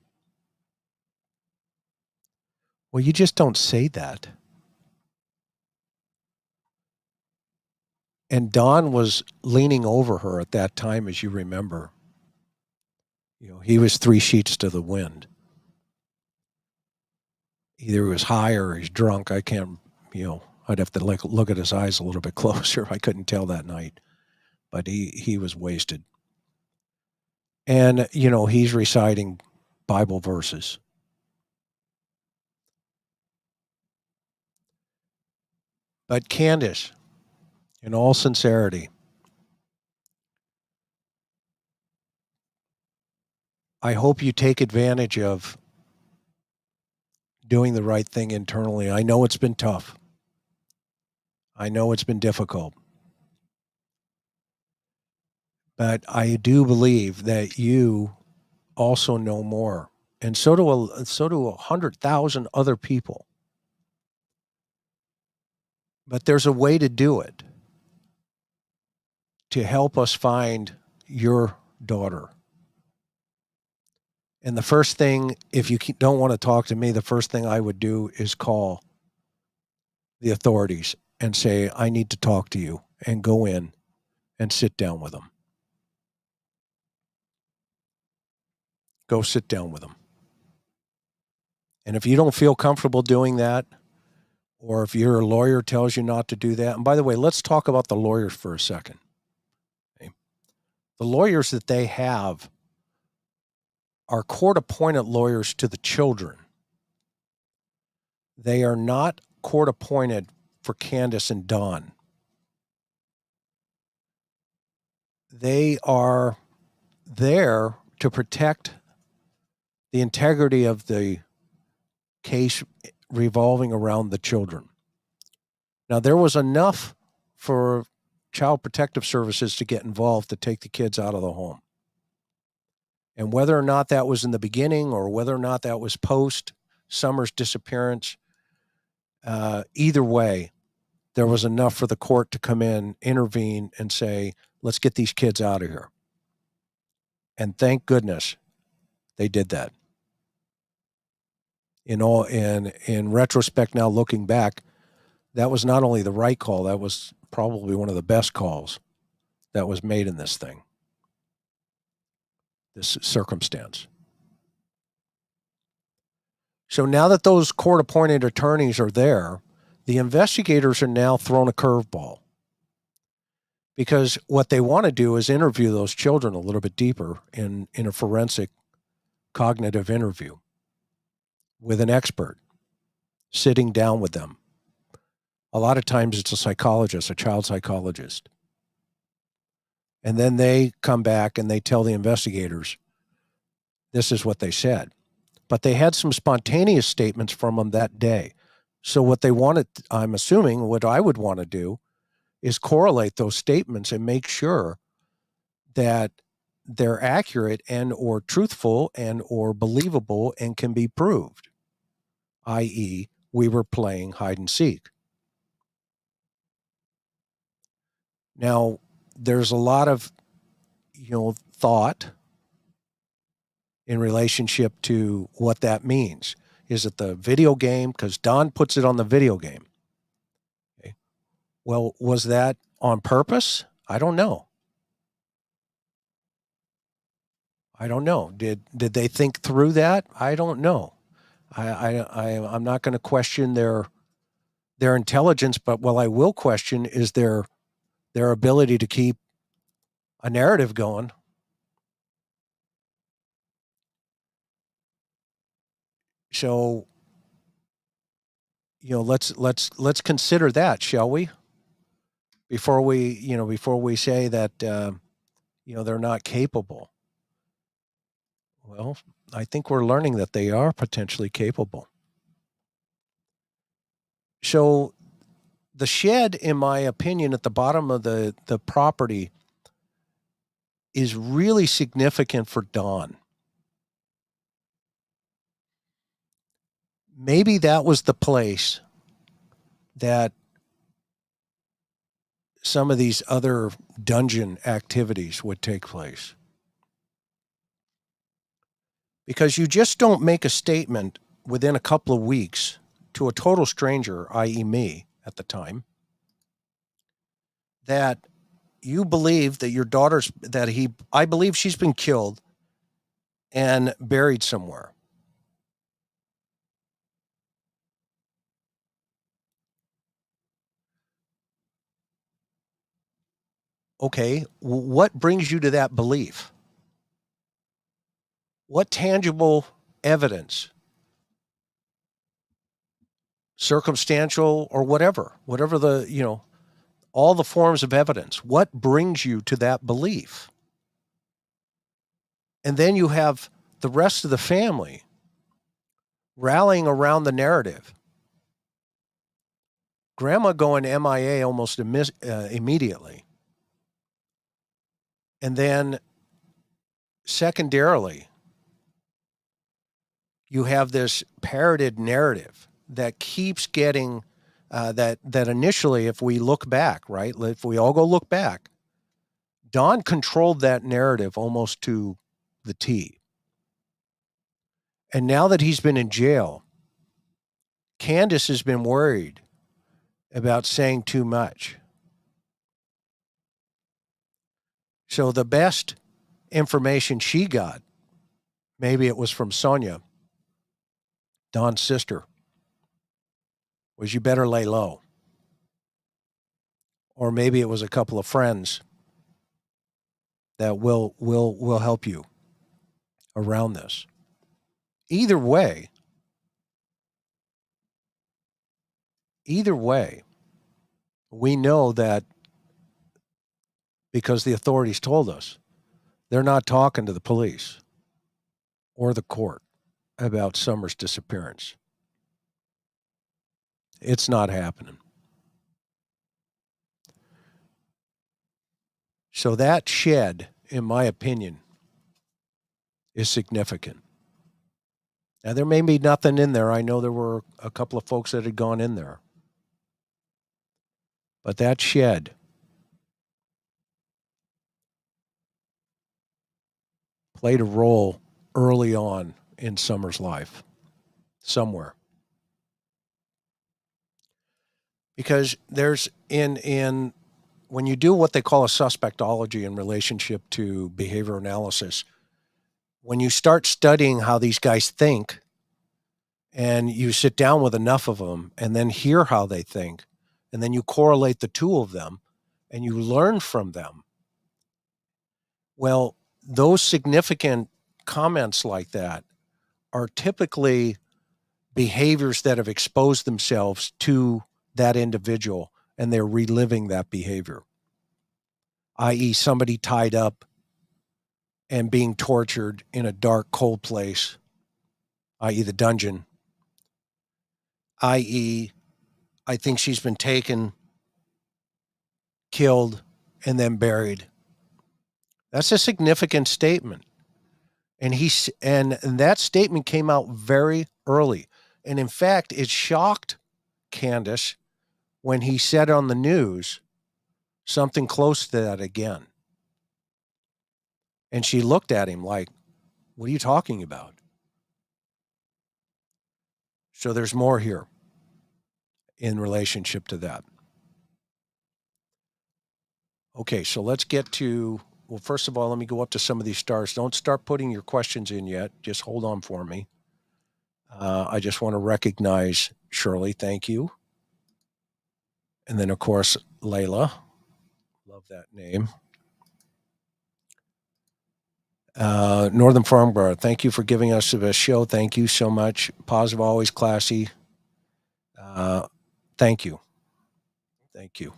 Well, you just don't say that. And Don was leaning over her at that time, as you remember. He was 3 sheets to the wind. Either he was high or he's drunk. I can't, I'd have to look at his eyes a little bit closer. I couldn't tell that night. But he was wasted. And, he's reciting Bible verses. But Candace, in all sincerity, I hope you take advantage of doing the right thing internally. I know it's been tough. I know it's been difficult. But I do believe that you also know more. And so do 100,000 other people. But there's a way to do it to help us find your daughter. And the first thing, if you don't want to talk to me, the first thing I would do is call the authorities and say, I need to talk to you, and go in and sit down with them. Go sit down with them. And if you don't feel comfortable doing that, or if your lawyer tells you not to do that, and by the way, let's talk about the lawyers for a second. Okay? The lawyers that they have are court-appointed lawyers to the children. They are not court-appointed for Candace and Dawn. They are there to protect the integrity of the case revolving around the children. Now, there was enough for Child Protective Services to get involved to take the kids out of the home. And whether or not that was in the beginning or whether or not that was post Summer's disappearance, either way, there was enough for the court to come in, intervene, and say, let's get these kids out of here. And thank goodness they did that. In retrospect, now looking back, that was not only the right call, that was probably one of the best calls that was made in this thing, this circumstance. So now that those court-appointed attorneys are there, the investigators are now thrown a curveball. Because what they want to do is interview those children a little bit deeper in a forensic cognitive interview with an expert, sitting down with them. A lot of times it's a psychologist, a child psychologist. And then they come back and they tell the investigators, this is what they said. But they had some spontaneous statements from them that day. So what they wanted, I'm assuming, what I would want to do is correlate those statements and make sure that they're accurate and or truthful and or believable and can be proved, i.e., we were playing hide and seek. Now, there's a lot of thought in relationship to what that means. Is it the video game? Because Don puts it on the video game. Okay. Well, was that on purpose? I don't know. Did they think through that? I don't know. I'm not going to question their intelligence, but what I will question is their ability to keep a narrative going. So, let's consider that, shall we? Before we say that they're not capable. Well, I think we're learning that they are potentially capable. So the shed, in my opinion, at the bottom of the property is really significant for Dawn. Maybe that was the place that some of these other dungeon activities would take place. Because you just don't make a statement within a couple of weeks to a total stranger, i.e. me at the time, that you believe that your daughter's, I believe she's been killed and buried somewhere. Okay, what brings you to that belief? What tangible evidence, circumstantial or whatever the, all the forms of evidence, what brings you to that belief? And then you have the rest of the family rallying around the narrative. Grandma going MIA almost immediately. And then secondarily, you have this parroted narrative that keeps getting that initially, if we look back, right, if we all go look back, Don controlled that narrative almost to the T. And now that he's been in jail, Candace has been worried about saying too much. So the best information she got, maybe it was from Sonia, Don's sister, was you better lay low. Or maybe it was a couple of friends that will help you around this. Either way, we know that because the authorities told us, they're not talking to the police or the court about Summer's disappearance. It's not happening. So that shed, in my opinion, is significant. Now, there may be nothing in there. I know there were a couple of folks that had gone in there. But that shed played a role early on in Summer's life, somewhere. Because there's in when you do what they call a suspectology in relationship to behavior analysis, when you start studying how these guys think and you sit down with enough of them and then hear how they think, and then you correlate the two of them and you learn from them, well, those significant comments like that are typically behaviors that have exposed themselves to that individual and they're reliving that behavior, i.e., somebody tied up and being tortured in a dark, cold place, i.e., the dungeon, i.e., I think she's been taken killed, and then buried. That's a significant statement. And that statement came out very early. And in fact, it shocked Candace when he said on the news something close to that again. And she looked at him like, what are you talking about? So there's more here in relationship to that. Okay, so let's get to, well, first of all, let me go up to some of these stars. Don't start putting your questions in yet. Just hold on for me. I just want to recognize Shirley. Thank you. And then, of course, Layla. Love that name. Northern Farmbar, thank you for giving us the show. Thank you so much. Positive, always classy. Thank you. Thank you.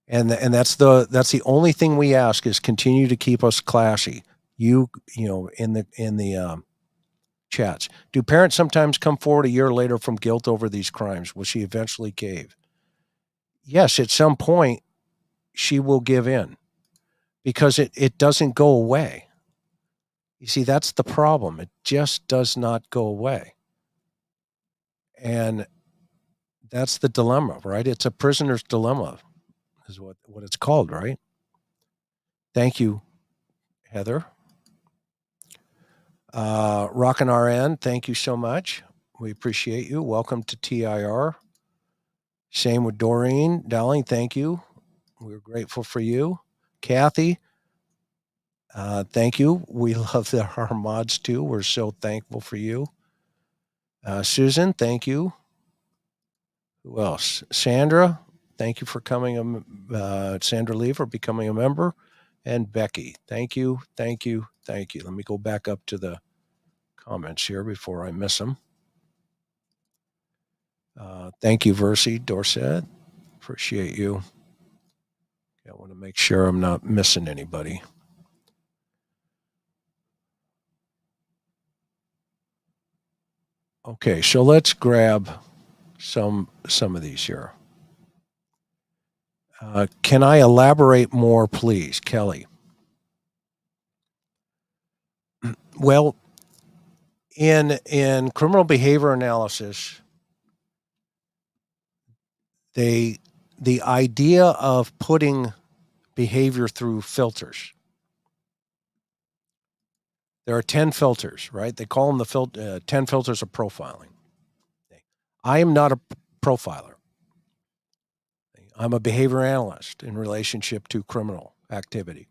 And that's the only thing we ask is continue to keep us classy. You know, in the chats. Do parents sometimes come forward a year later from guilt over these crimes? Will she eventually cave? Yes, at some point she will give in because it doesn't go away. You see, that's the problem. It just does not go away. And that's the dilemma, right? It's a prisoner's dilemma, is what it's called, right? Thank you, Heather. Rockin' RN, thank you so much. We appreciate you. Welcome to TIR. Same with Doreen. Dowling, thank you. We're grateful for you. Kathy, thank you. We love our mods too. We're so thankful for you. Susan, thank you. Who else? Sandra, thank you for coming. Sandra Lee for becoming a member. And Becky, thank you, thank you, thank you. Let me go back up to the comments here before I miss them. Thank you, Versi Dorset. Appreciate you. I want to make sure I'm not missing anybody. Okay, so let's grab some of these here. Can I elaborate more, please, Kelly? Well, in criminal behavior analysis, the idea of putting behavior through filters. There are 10 filters, right? They call them the 10 filters of profiling. I am not a profiler. I'm a behavior analyst in relationship to criminal activity.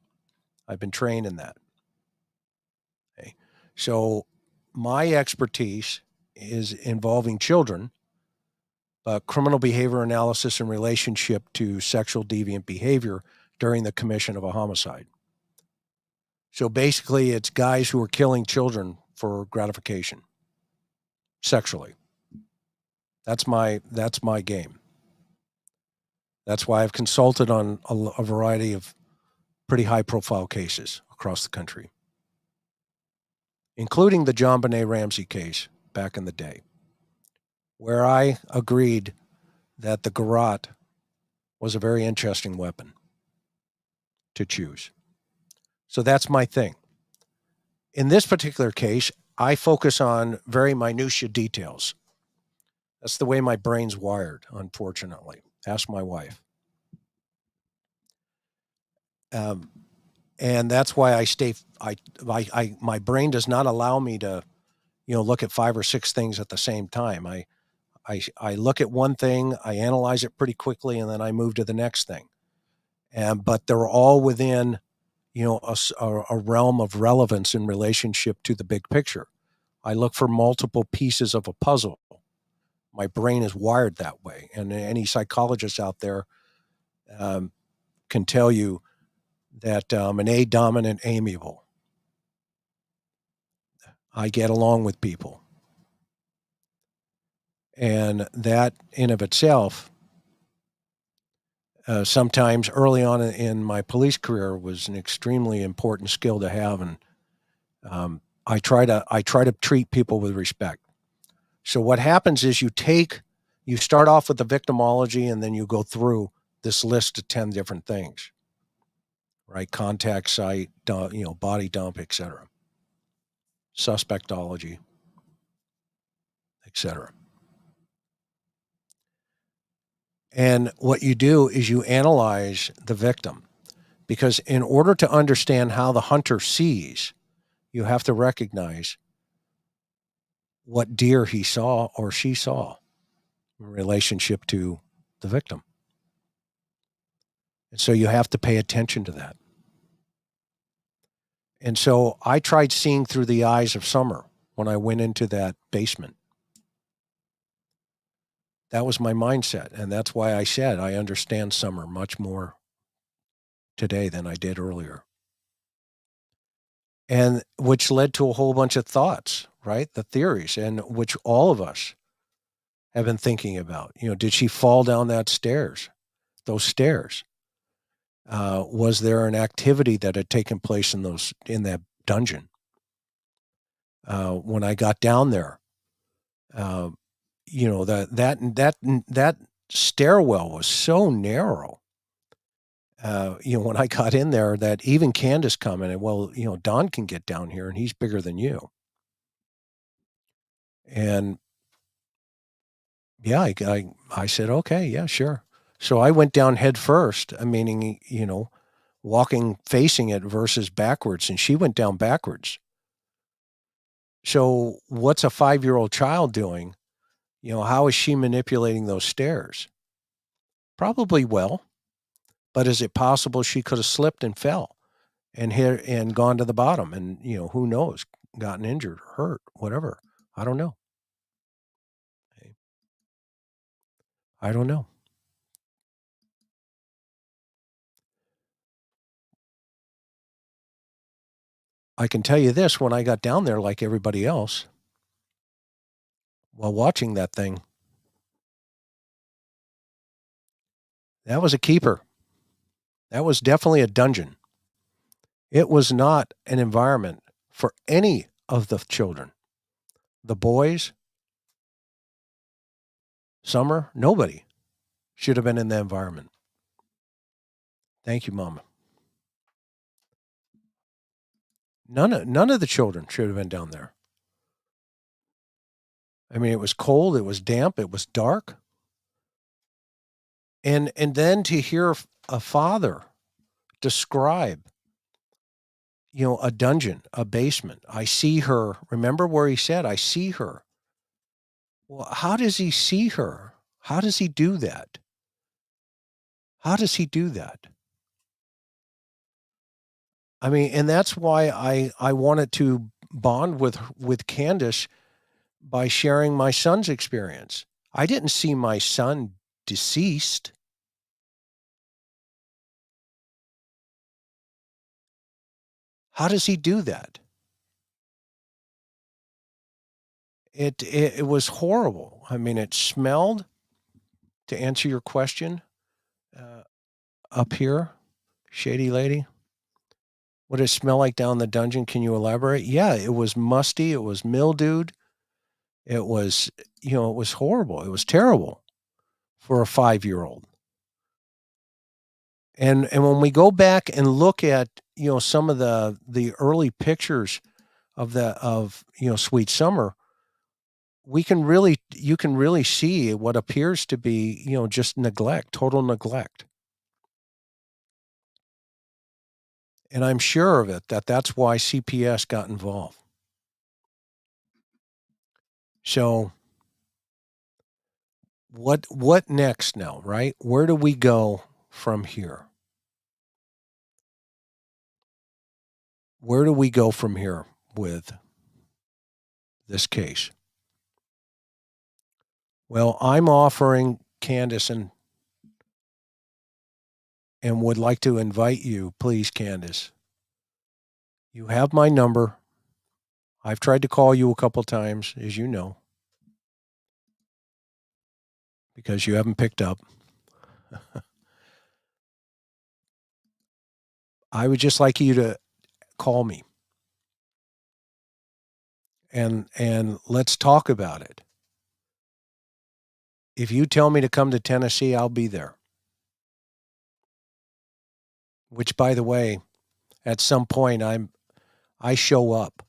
I've been trained in that. Okay. So my expertise is involving children, criminal behavior analysis in relationship to sexual deviant behavior during the commission of a homicide. So basically, it's guys who are killing children for gratification, sexually. That's my game. That's why I've consulted on a variety of pretty high-profile cases across the country, including the John Benet Ramsey case back in the day, where I agreed that the garrote was a very interesting weapon to choose. So that's my thing. In this particular case, I focus on very minutiae details. That's the way my brain's wired, unfortunately. Ask my wife. And that's why my brain does not allow me to, look at 5 or 6 things at the same time. I look at one thing, I analyze it pretty quickly, and then I move to the next thing. But they're all within, a realm of relevance in relationship to the big picture. I look for multiple pieces of a puzzle. My brain is wired that way. And any psychologist out there can tell you that I'm an A-dominant amiable. I get along with people. And that in of itself, sometimes early on in my police career was an extremely important skill to have. And I try to treat people with respect. So what happens is you start off with the victimology and then you go through this list of 10 different things, right? Contact site, body dump, etc. Suspectology, etc. And what you do is you analyze the victim, because in order to understand how the hunter sees, you have to recognize what deer he saw or she saw in relationship to the victim. And so you have to pay attention to that. And so I tried seeing through the eyes of Summer when I went into that basement. That was my mindset. And that's why I said I understand Summer much more today than I did earlier. And which led to a whole bunch of thoughts, right? The theories, and which all of us have been thinking about. Did she fall down those stairs? Was there an activity that had taken place in that dungeon? When I got down there, that stairwell was so narrow. When I got in there, that even Candace commented, well, Don can get down here and he's bigger than you. And yeah, I said, okay, yeah, sure. So I went down head first, meaning, walking, facing it versus backwards. And she went down backwards. So what's a 5-year-old child doing? How is she manipulating those stairs? Probably well, but is it possible she could have slipped and fell and hit and gone to the bottom and, who knows, gotten injured, hurt, whatever. I don't know. I don't know. I can tell you this, when I got down there, like everybody else, while watching that thing, that was a keeper. That was definitely a dungeon. It was not an environment for any of the children. The boys, Summer, nobody should have been in that environment. Thank you, Mama. None of the children should have been down there. I mean, it was cold, it was damp, it was dark. And then to hear a father describe, a dungeon, a basement. I see her. Remember where he said, I see her. Well, how does he see her? How does he do that? How does he do that? I mean, and that's why I wanted to bond with Candace by sharing my son's experience. I didn't see my son deceased. How does he do that? It was horrible. I mean, it smelled, to answer your question, up here, shady lady. What did it smell like down in the dungeon? Can you elaborate? Yeah, it was musty. It was mildewed. It was, it was horrible. It was terrible for a 5-year-old. And when we go back and look at, some of the early pictures of Sweet Summer, you can really see what appears to be, just neglect, total neglect. And I'm sure of it, that's why CPS got involved. So what next now, right? Where do we go from here? Where do we go from here with this case? Well, I'm offering, Candace, and would like to invite you, please, Candace. You have my number. I've tried to call you a couple times, as you know, because you haven't picked up. I would just like you to call me and let's talk about it. If you tell me to come to Tennessee, I'll be there. which, by the way, at some point I show up,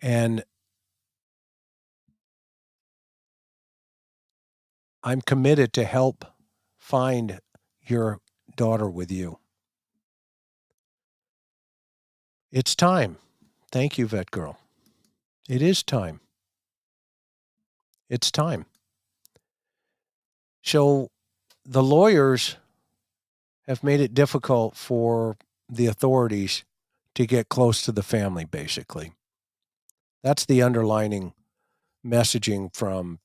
and I'm committed to help find your daughter with you. It's time. Thank you, vet girl. It is time. It's time. So the lawyers have made it difficult for the authorities to get close to the family, basically. That's the underlining messaging from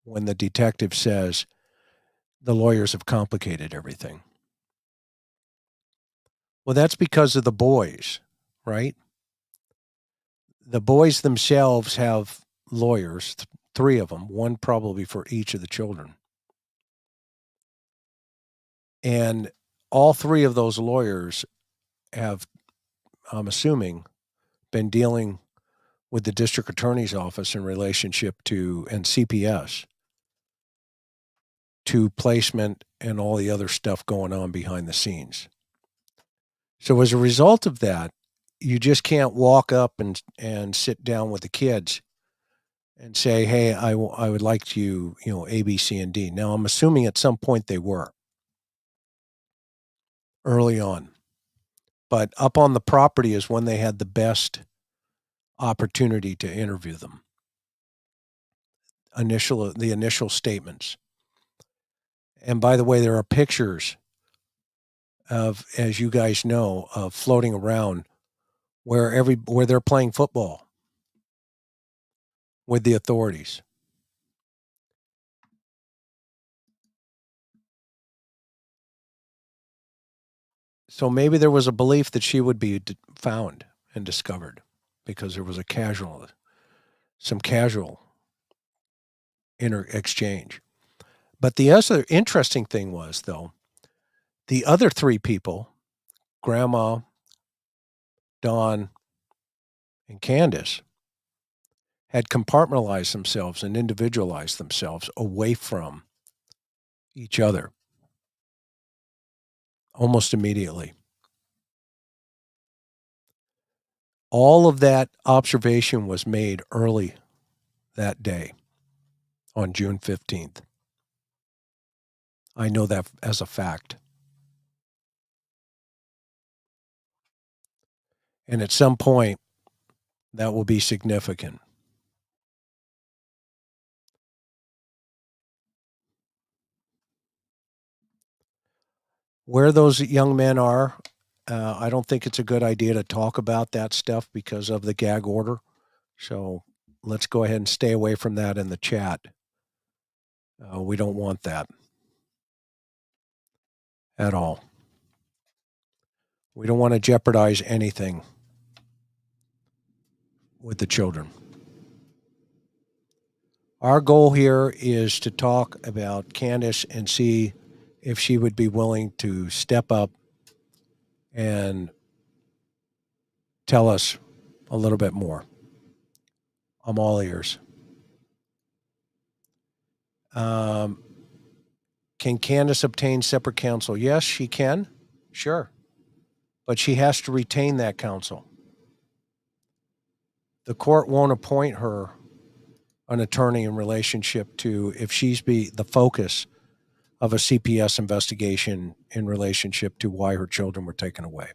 when the detective says the lawyers have complicated everything. Well, that's because of the boys, right? The boys themselves have lawyers, three of them, one probably for each of the children. And all three of those lawyers have, I'm assuming, been dealing with the district attorney's office in relationship to, and CPS, to placement and all the other stuff going on behind the scenes. So as a result of that, you just can't walk up and sit down with the kids and say, hey, I would like to, A, B, C, and D. Now, I'm assuming at some point they were early on. But up on the property is when they had the best opportunity to interview them. The initial statements. And by the way, there are pictures of, as you guys know, of floating around where they're playing football with the authorities. So maybe there was a belief that she would be found and discovered because there was some casual exchange. But the other interesting thing was, though, the other three people, Grandma, Dawn, and Candace, had compartmentalized themselves and individualized themselves away from each other almost immediately. All of that observation was made early that day on June 15th. I know that as a fact. And at some point, that will be significant. Where those young men are, I don't think it's a good idea to talk about that stuff because of the gag order. So let's go ahead and stay away from that in the chat. We don't want that at all. We don't want to jeopardize anything with the children. Our goal here is to talk about Candace and see if she would be willing to step up and tell us a little bit more. I'm all ears. Can Candace obtain separate counsel? Yes, she can. Sure. But she has to retain that counsel. The court won't appoint her an attorney in relationship to if she's the focus of a CPS investigation in relationship to why her children were taken away.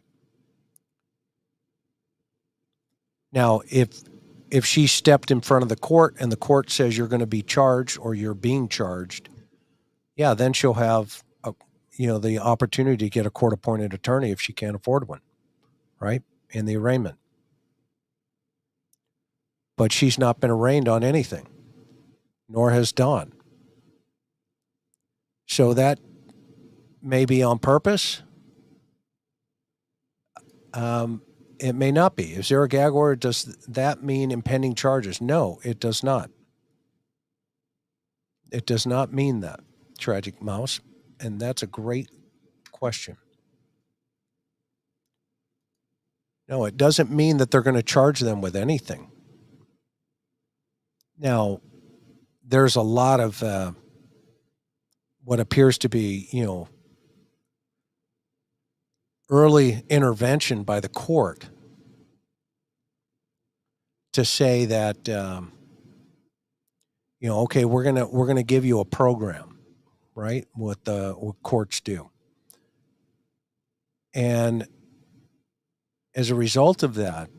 Now, if she stepped in front of the court and the court says you're going to be charged or you're being charged, yeah, then she'll have the opportunity to get a court-appointed attorney if she can't afford one, right, in the arraignment. But she's not been arraigned on anything, nor has Dawn. So that may be on purpose. It may not be. Is there a gag order? Does that mean impending charges? No, it does not. It does not mean that, Tragic Mouse. And that's a great question. No, it doesn't mean that they're going to charge them with anything. Now, there's a lot of what appears to be, early intervention by the court to say that, okay, we're gonna give you a program, right? What courts do, and as a result of that,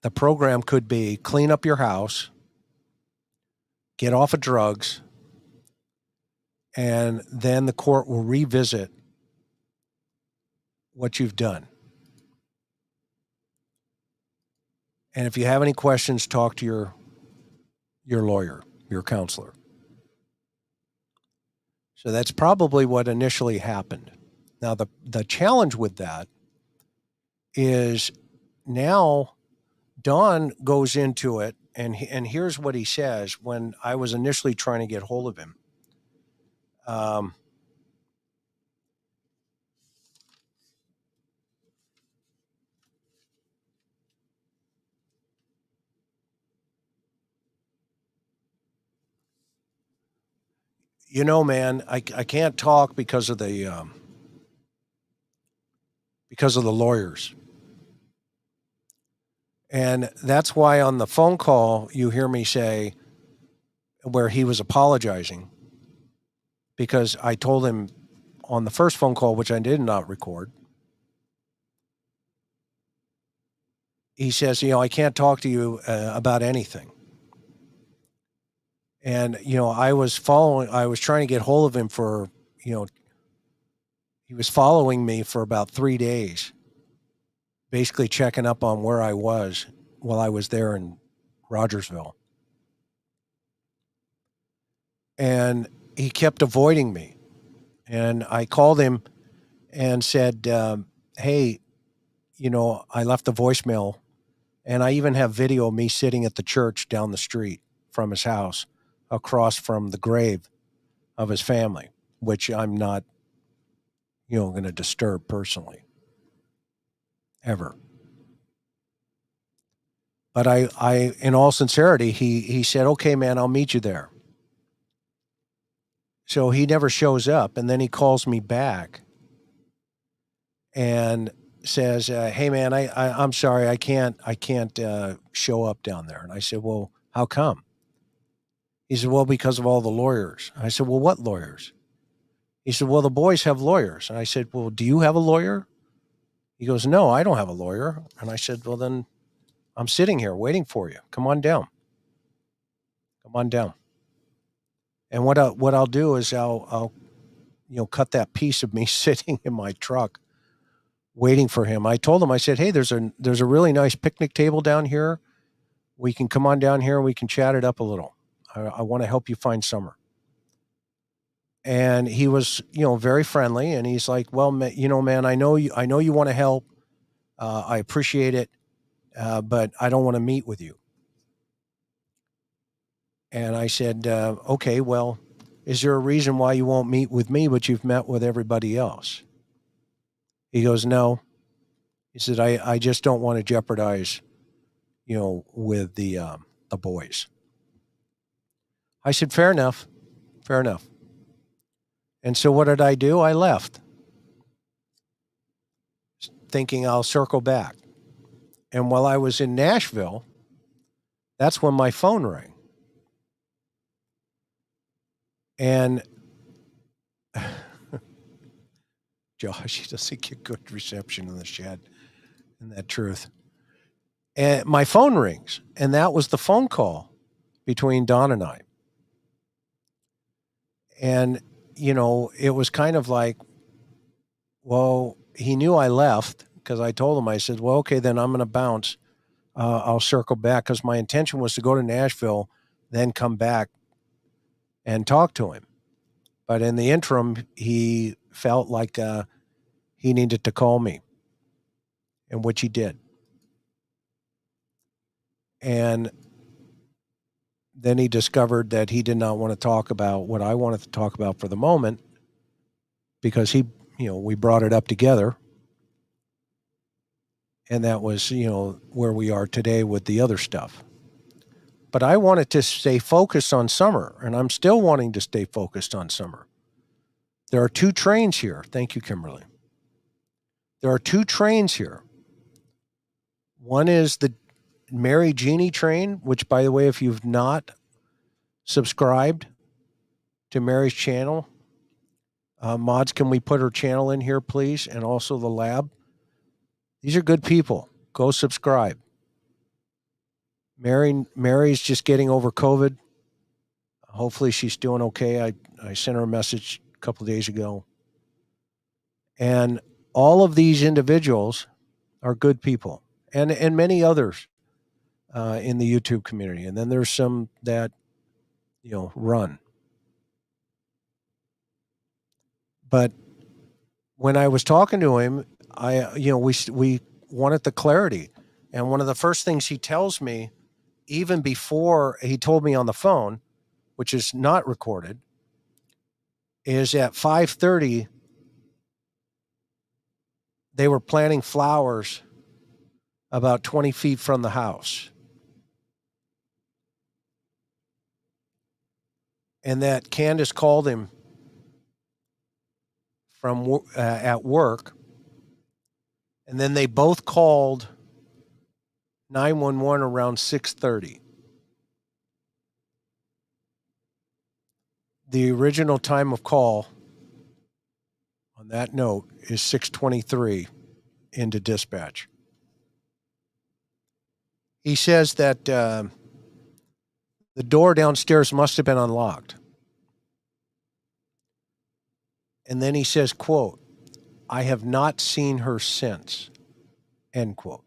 the program could be clean up your house, get off of drugs, and then the court will revisit what you've done. And if you have any questions, talk to your lawyer, your counselor. So that's probably what initially happened. Now, the challenge with that is now Don goes into it, and here's what he says when I was initially trying to get hold of him. Man, I can't talk because of the lawyers. And that's why on the phone call, you hear me say where he was apologizing, because I told him on the first phone call, which I did not record, he says, I can't talk to you about anything. And, I was trying to get hold of him for, he was following me for about 3 days, basically checking up on where I was while I was there in Rogersville. And he kept avoiding me. And I called him and said, hey, I left a voicemail, and I even have video of me sitting at the church down the street from his house across from the grave of his family, which I'm not, going to disturb personally, ever. But I, in all sincerity, he said, okay, man, I'll meet you there. So he never shows up. And then he calls me back and says, hey, man, I'm sorry. I can't show up down there. And I said, well, how come? He said, well, because of all the lawyers. I said, well, what lawyers? He said, well, the boys have lawyers. And I said, well, do you have a lawyer? He goes, no, I don't have a lawyer. And I said, well, then I'm sitting here waiting for you. Come on down. Come on down. And what I'll do is I'll cut that piece of me sitting in my truck waiting for him. I told him, I said, hey, there's a really nice picnic table down here. We can come on down here and we can chat it up a little. I want to help you find Summer. And he was, very friendly. And he's like, well, man, I know you want to help. I appreciate it. But I don't want to meet with you. And I said, okay, well, is there a reason why you won't meet with me, but you've met with everybody else? He goes, no. He said, I just don't want to jeopardize, with the boys. I said, fair enough. Fair enough. And so what did I do? I left, thinking I'll circle back. And while I was in Nashville, that's when my phone rang. And Josh, he doesn't get good reception in the shed. Isn't that truth? And my phone rings, and that was the phone call between Don and I. And, it was kind of like, well, he knew I left because I told him, I said, well, okay, then I'm going to bounce. I'll circle back, because my intention was to go to Nashville, then come back and talk to him. But in the interim, he felt like he needed to call me, and which he did. And then he discovered that he did not want to talk about what I wanted to talk about for the moment, because we brought it up together. And that was, where we are today with the other stuff. But I wanted to stay focused on Summer, and I'm still wanting to stay focused on Summer. There are 2 trains here. Thank you, Kimberly. There are two trains here. One is the Mary Jeannie train, which, by the way, if you've not subscribed to Mary's channel, mods, can we put her channel in here, please? And also the lab. These are good people. Go subscribe. Mary's just getting over COVID. Hopefully she's doing okay. I sent her a message a couple of days ago. And all of these individuals are good people, and many others in the YouTube community. And then there's some that, run. But when I was talking to him, we wanted the clarity. And one of the first things he tells me, even before he told me on the phone, which is not recorded, is at 5:30 they were planting flowers about 20 feet from the house. And that Candace called him from at work, and then they both called 911 around 6:30. The original time of call on that note is 6:23 into dispatch. He says that the door downstairs must have been unlocked. And then he says, quote, "I have not seen her since," end quote.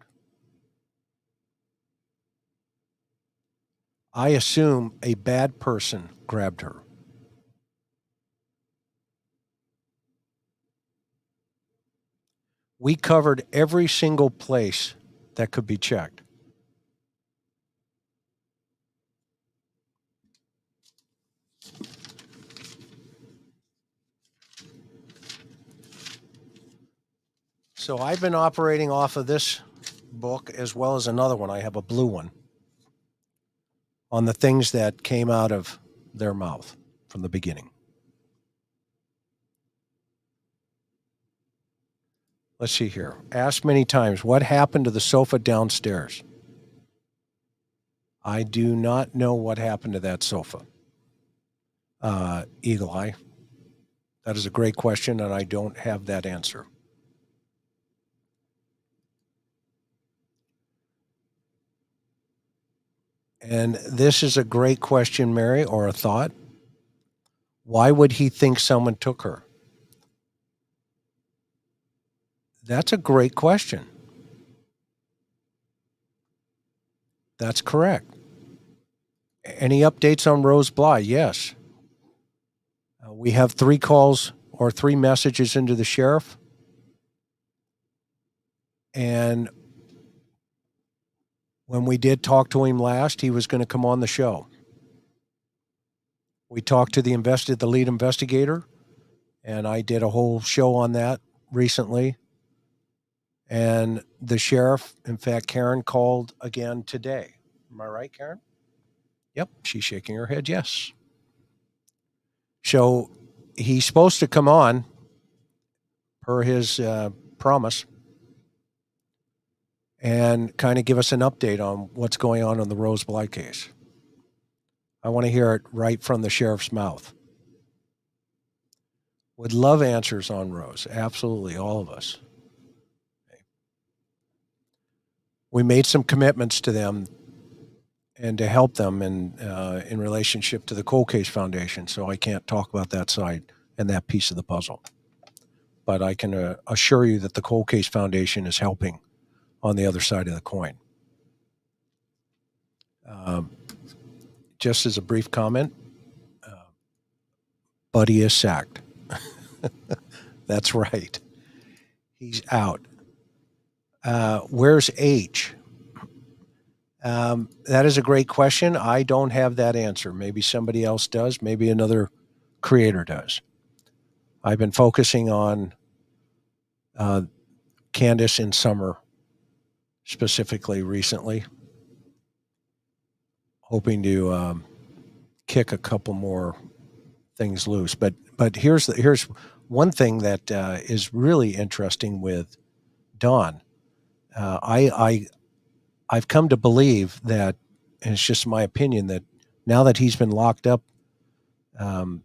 I assume a bad person grabbed her. We covered every single place that could be checked. So I've been operating off of this book as well as another one. I have a blue one on the things that came out of their mouth from the beginning. Let's see here. Asked many times, what happened to the sofa downstairs? I do not know what happened to that sofa. Eagle Eye. That is a great question, and I don't have that answer. And this is a great question, Mary, or a thought. Why would he think someone took her? That's a great question. That's correct. Any updates on Rose Bly? Yes. We have 3 calls or 3 messages into the sheriff. And when we did talk to him last, he was going to come on the show. We talked to the lead investigator, and I did a whole show on that recently. And the sheriff, in fact, Karen, called again today. Am I right, Karen? Yep, she's shaking her head yes. So he's supposed to come on per his promise and kind of give us an update on what's going on in the Rose Bly case. I want to hear it right from the sheriff's mouth. Would love answers on Rose. Absolutely, all of us. Okay. We made some commitments to them and to help them in relationship to the Cold Case Foundation, so I can't talk about that side and that piece of the puzzle. But I can assure you that the Cold Case Foundation is helping on the other side of the coin. Just as a brief comment, Buddy is sacked. That's right. He's out. Where's H? That is a great question. I don't have that answer. Maybe somebody else does. Maybe another creator does. I've been focusing on Candace in Summer specifically recently, hoping to kick a couple more things loose. But here's one thing that is really interesting with Don. I've come to believe that, and it's just my opinion, that now that he's been locked up, um,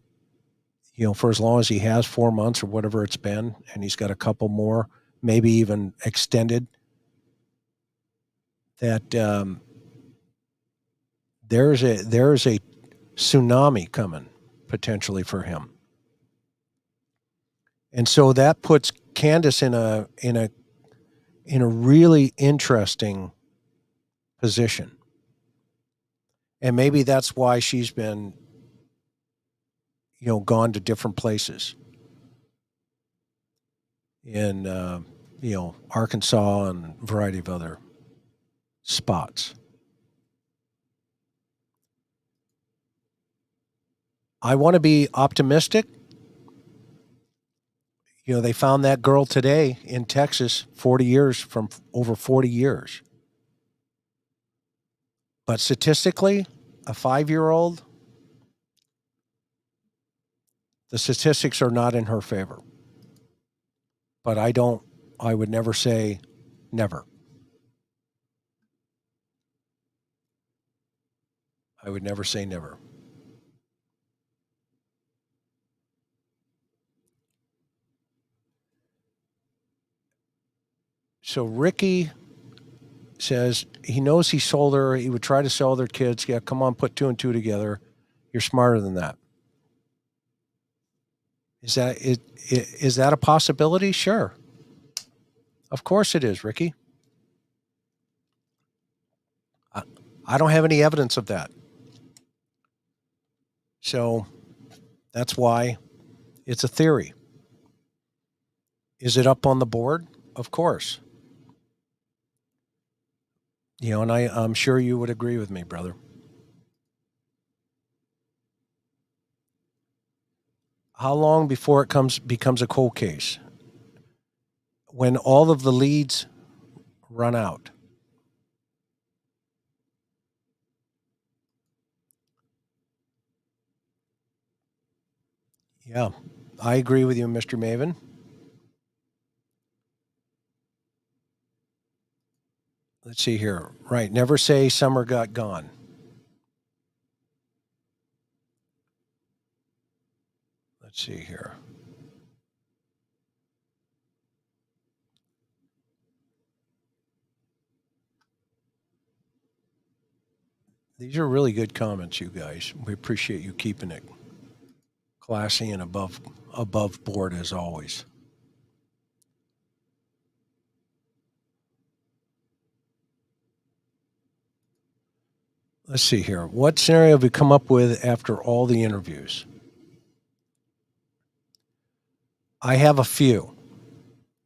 for as long as he has, 4 months or whatever it's been, and he's got a couple more, maybe even extended, that there's a tsunami coming potentially for him. And so that puts Candace in a really interesting position. And maybe that's why she's been, gone to different places in, Arkansas and a variety of other spots. I want to be optimistic. They found that girl today in Texas, 40 years from over 40 years. But statistically, a 5-year-old, the statistics are not in her favor. But I would never say never. I would never say never. So Ricky says he knows he sold her. He would try to sell their kids. Yeah, come on, put 2 and 2 together. You're smarter than that. Is that a possibility? Sure. Of course it is, Ricky. I don't have any evidence of that. So that's why it's a theory. Is it up on the board? Of course. And I'm sure you would agree with me, brother. How long before it becomes a cold case? When all of the leads run out. Yeah, I agree with you, Mr. Maven. Let's see here. Right, never say summer got gone. Let's see here. These are really good comments, you guys. We appreciate you keeping it classy and above board as always. Let's see here. What scenario have we come up with after all the interviews? I have a few.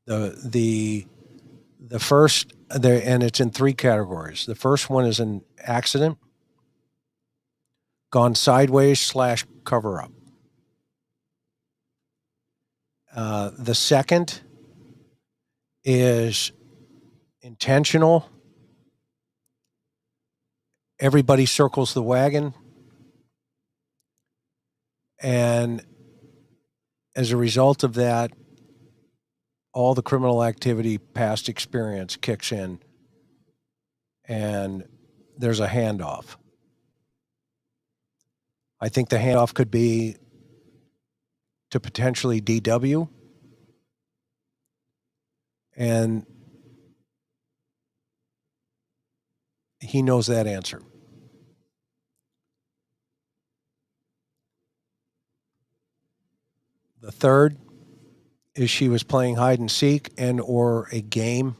The first, and it's in 3 categories. The first one is an accident, gone sideways / cover up. The second is intentional. Everybody circles the wagon. And as a result of that, all the criminal activity, past experience kicks in, and there's a handoff. I think the handoff could be to potentially DW, and he knows that answer. The third is she was playing hide and seek and or a game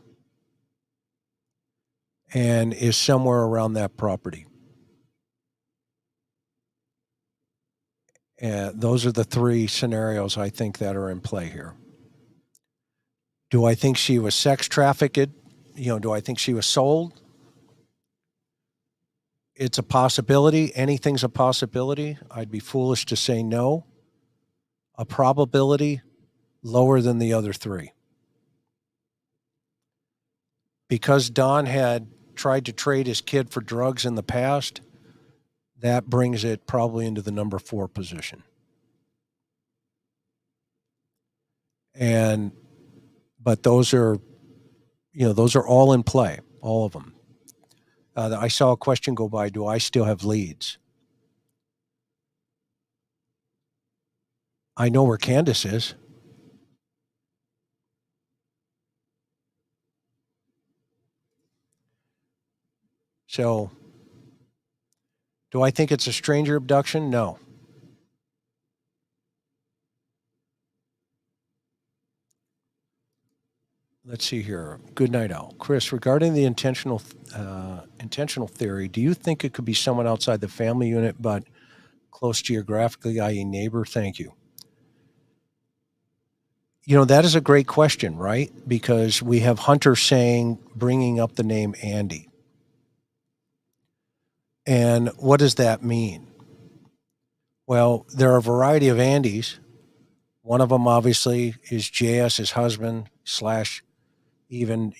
and is somewhere around that property. And those are the 3 scenarios I think that are in play here. Do I think she was sex trafficked? Do I think she was sold? It's a possibility. Anything's a possibility. I'd be foolish to say no. A probability lower than the other 3. Because Don had tried to trade his kid for drugs in the past, that brings it probably into the number 4 position. But those are those are all in play, all of them. I saw a question go by, do I still have leads? I know where Candace is. So, do I think it's a stranger abduction? No. Let's see here. Good night, Al. Chris, regarding the intentional theory, do you think it could be someone outside the family unit but close geographically, i.e., neighbor? Thank you. That is a great question, right? Because we have Hunter bringing up the name Andy. And what does that mean? Well, there are a variety of Andys. One of them, obviously, is JS, his husband, slash even,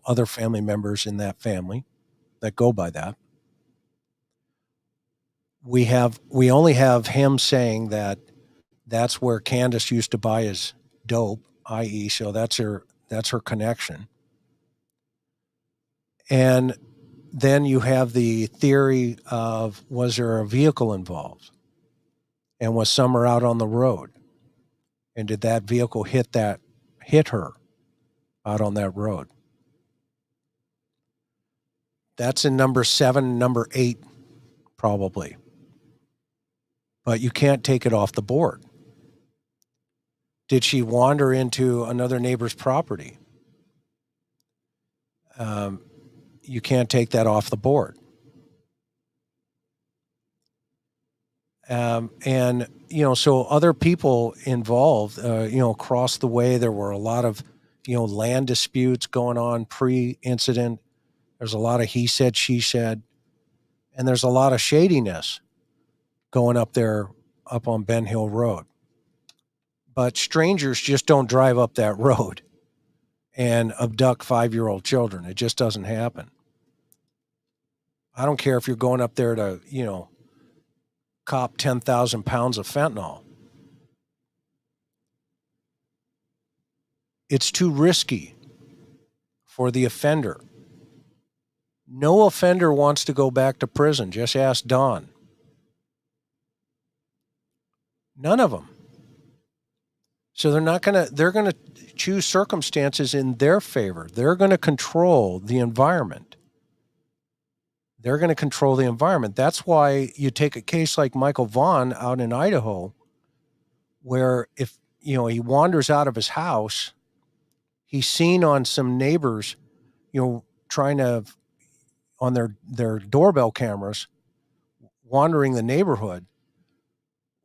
other family members in that family that go by that. We only have him saying that that's where Candace used to buy his dope, i.e., so that's her connection. And then you have the theory of, was there a vehicle involved? And was Summer out on the road? And did that vehicle hit her out on that road? That's in number 7, number 8, probably. But you can't take it off the board. Did she wander into another neighbor's property? You can't take that off the board. And, so other people involved, across the way, there were a lot of, land disputes going on pre-incident. There's a lot of he said, she said, and there's a lot of shadiness going up on Ben Hill Road. But strangers just don't drive up that road and abduct 5-year-old children. It just doesn't happen. I don't care if you're going up there to, cop 10,000 pounds of fentanyl. It's too risky for the offender. No offender wants to go back to prison. Just ask Don. None of them. So they're going to choose circumstances in their favor. They're going to control the environment. That's why you take a case like Michael Vaughn out in Idaho, where if, he wanders out of his house, he's seen on some neighbors, trying to, on their doorbell cameras, wandering the neighborhood.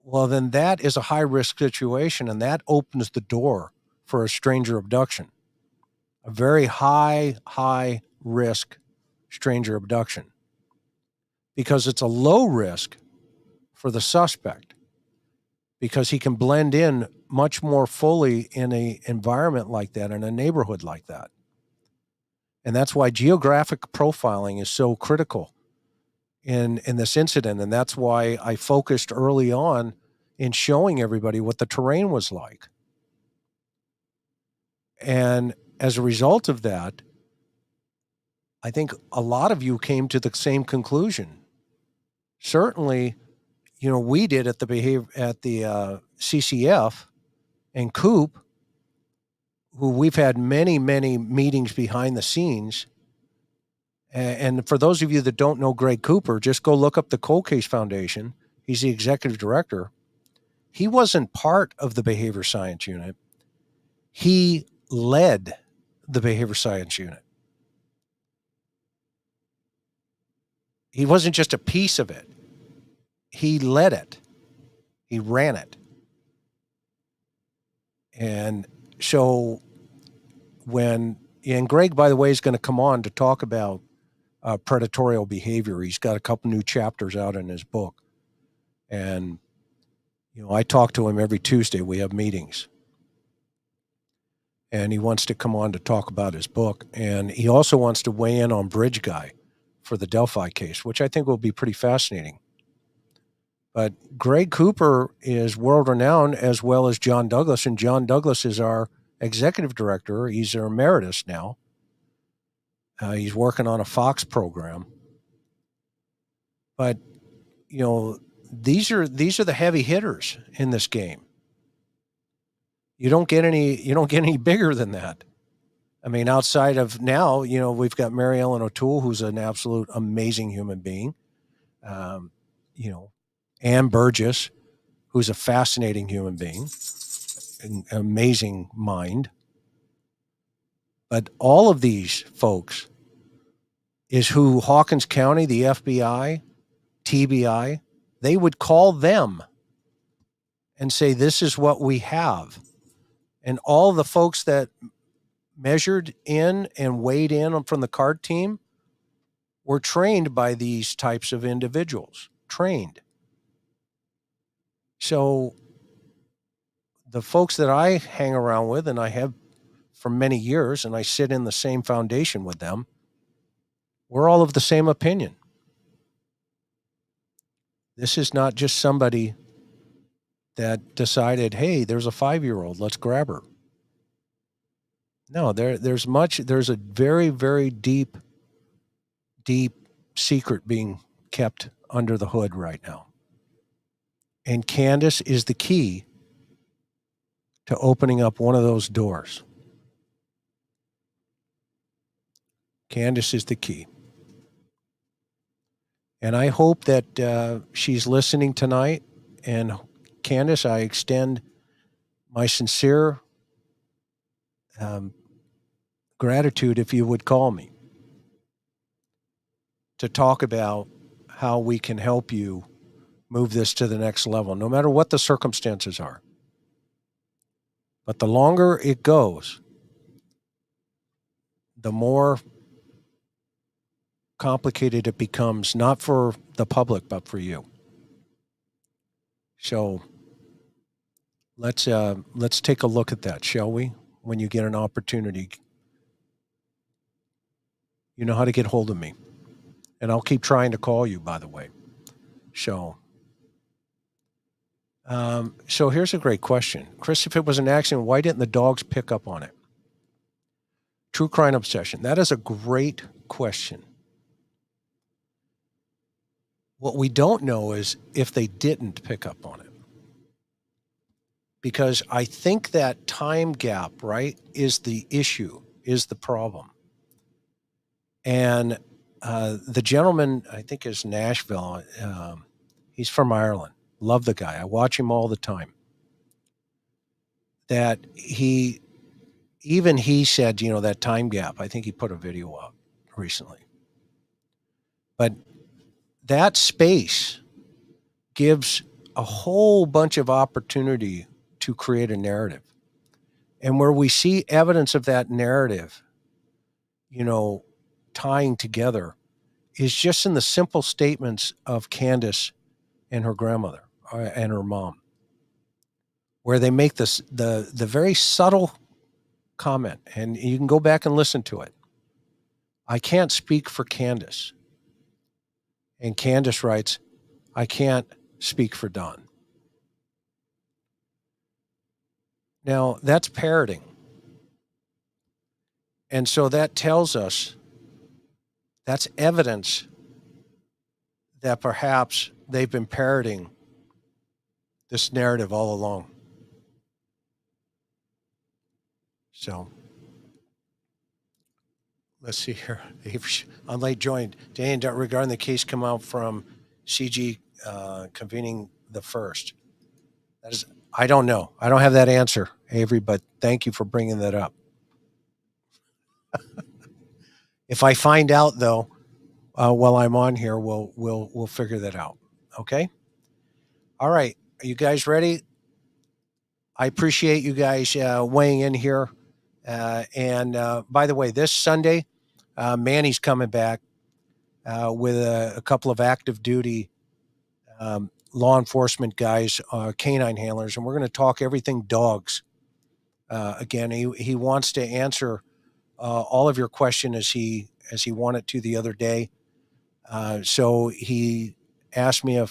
Well, then that is a high-risk situation, and that opens the door for a stranger abduction, a very high-risk stranger abduction, because it's a low risk for the suspect, because he can blend in much more fully in an environment like that, in a neighborhood like that. And that's why geographic profiling is so critical in this incident. And that's why I focused early on in showing everybody what the terrain was like. And as a result of that, I think a lot of you came to the same conclusion. Certainly, we did at the CCF, and Coop, who we've had many, many meetings behind the scenes. And for those of you that don't know Greg Cooper, just go look up the Cold Case Foundation. He's the executive director. He wasn't part of the behavior science unit. He led the behavior science unit. He wasn't just a piece of it. He led it. He ran it. And so and Greg, by the way, is going to come on to talk about predatorial behavior. He's got a couple new chapters out in his book. And, I talk to him every Tuesday. We have meetings. And he wants to come on to talk about his book. And he also wants to weigh in on Bridge Guy for the Delphi case, which I think will be pretty fascinating. But Greg Cooper is world-renowned, as well as John Douglas. And John Douglas is our executive director. He's our emeritus now. He's working on a Fox program. But, these are the heavy hitters in this game. You don't get any bigger than that. I mean, outside of now, we've got Mary Ellen O'Toole, who's an absolute amazing human being. Ann Burgess, who's a fascinating human being, an amazing mind. But all of these folks is who Hawkins County, the FBI, TBI, they would call them and say, this is what we have. And all the folks that measured in and weighed in from the card team were trained by these types of individuals, trained. So the folks that I hang around with, and I have for many years, and I sit in the same foundation with them, we're all of the same opinion. This is not just somebody that decided, hey, there's a 5-year-old, let's grab her. No, there's a very, very deep secret being kept under the hood right now. And Candace is the key to opening up one of those doors. Candace is the key. And I hope that she's listening tonight. And Candace, I extend my sincere gratitude if you would call me to talk about how we can help you move this to the next level, no matter what the circumstances are. But the longer it goes, the more complicated it becomes, not for the public, but for you. So let's take a look at that, shall we? When you get an opportunity, you know how to get hold of me. And I'll keep trying to call you, by the way. So here's a great question. Chris, if it was an accident, why didn't the dogs pick up on it? True crime obsession. That is a great question. What we don't know is if they didn't pick up on it. Because I think that time gap, right, is the issue, is the problem. And the gentleman, I think is Nashville, he's from Ireland. Love the guy. I watch him all the time. That he said, that time gap. I think he put a video up recently. But that space gives a whole bunch of opportunity to create a narrative. And where we see evidence of that narrative, tying together is just in the simple statements of Candace and her grandmother and her mom, where they make this the very subtle comment, and you can go back and listen to it. I can't speak for Candace. And Candace writes, I can't speak for Don. Now, that's parroting. And so that tells us that's evidence that perhaps they've been parroting this narrative all along. So let's see here. I'm late joined. Dan, regarding the case come out from CG convening the first. That is, I don't know. I don't have that answer, Avery, but thank you for bringing that up. If I find out, though, while I'm on here, we'll figure that out. Okay. All right. Are you guys ready? I appreciate you guys weighing in here. And by the way, this Sunday, Manny's coming back with a couple of active duty law enforcement guys, canine handlers, and we're going to talk everything dogs. Again, he wants to answer all of your question as he wanted to the other day. So he asked me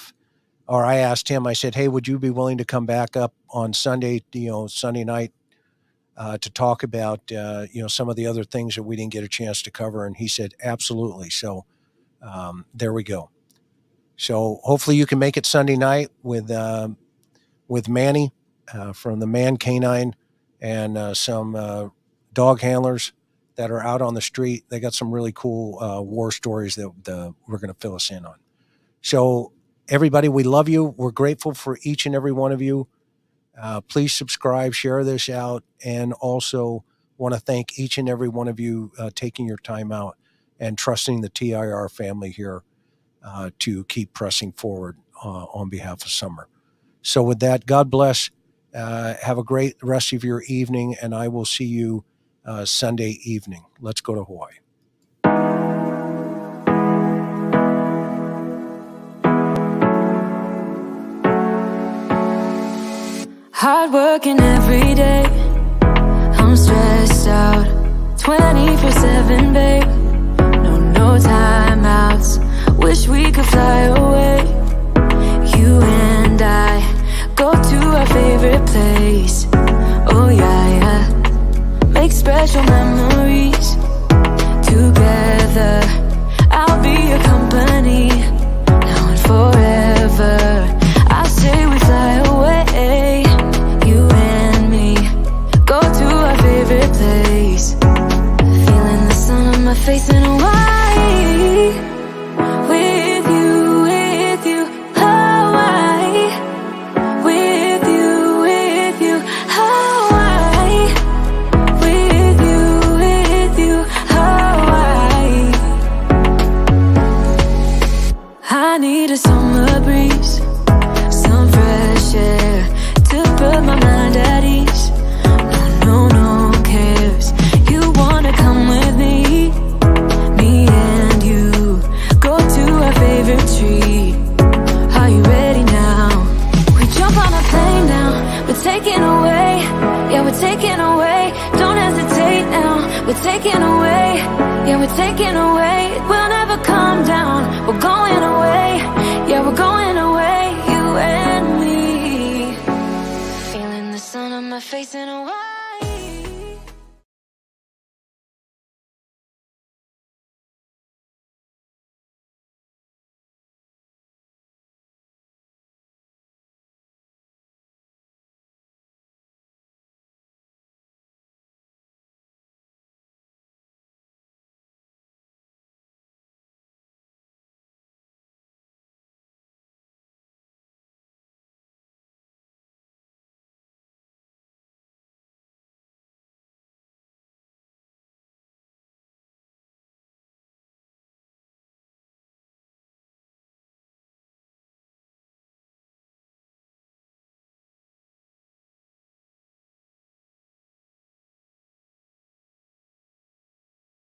I asked him, I said, hey, would you be willing to come back up on Sunday, Sunday night, to talk about some of the other things that we didn't get a chance to cover. And he said, absolutely. So there we go. So hopefully you can make it Sunday night with Manny from the Man Canine and some dog handlers that are out on the street. They got some really cool war stories that we're going to fill us in on. So everybody, we love you. We're grateful for each and every one of you. Please subscribe, share this out, and also want to thank each and every one of you taking your time out and trusting the TIR family here to keep pressing forward on behalf of Summer. So with that, God bless. Have a great rest of your evening, and I will see you Sunday evening. Let's go to Hawaii. Hard working every day, I'm stressed out 24/7, babe. No timeouts, wish we could fly away. You and I go to our favorite place. Oh yeah, make special memories together. I'll be your company now and forever. I say we fly away, you and me, go to our favorite place. Feeling the sun on my face in Hawaii. With you, Hawaii. With you, Hawaii. With you, Hawaii. I need a summer breeze, some fresh air to put my mind at ease. No cares. You wanna come with me? Me and you go to our favorite tree. Are you ready now? We jump on a plane now. We're taking away. Yeah, we're taking away. Don't hesitate now. We're taking away. Yeah, we're taking away. We'll never come down. We're going away. Yeah, we're going away. You and me. Feeling the sun on my face in a while.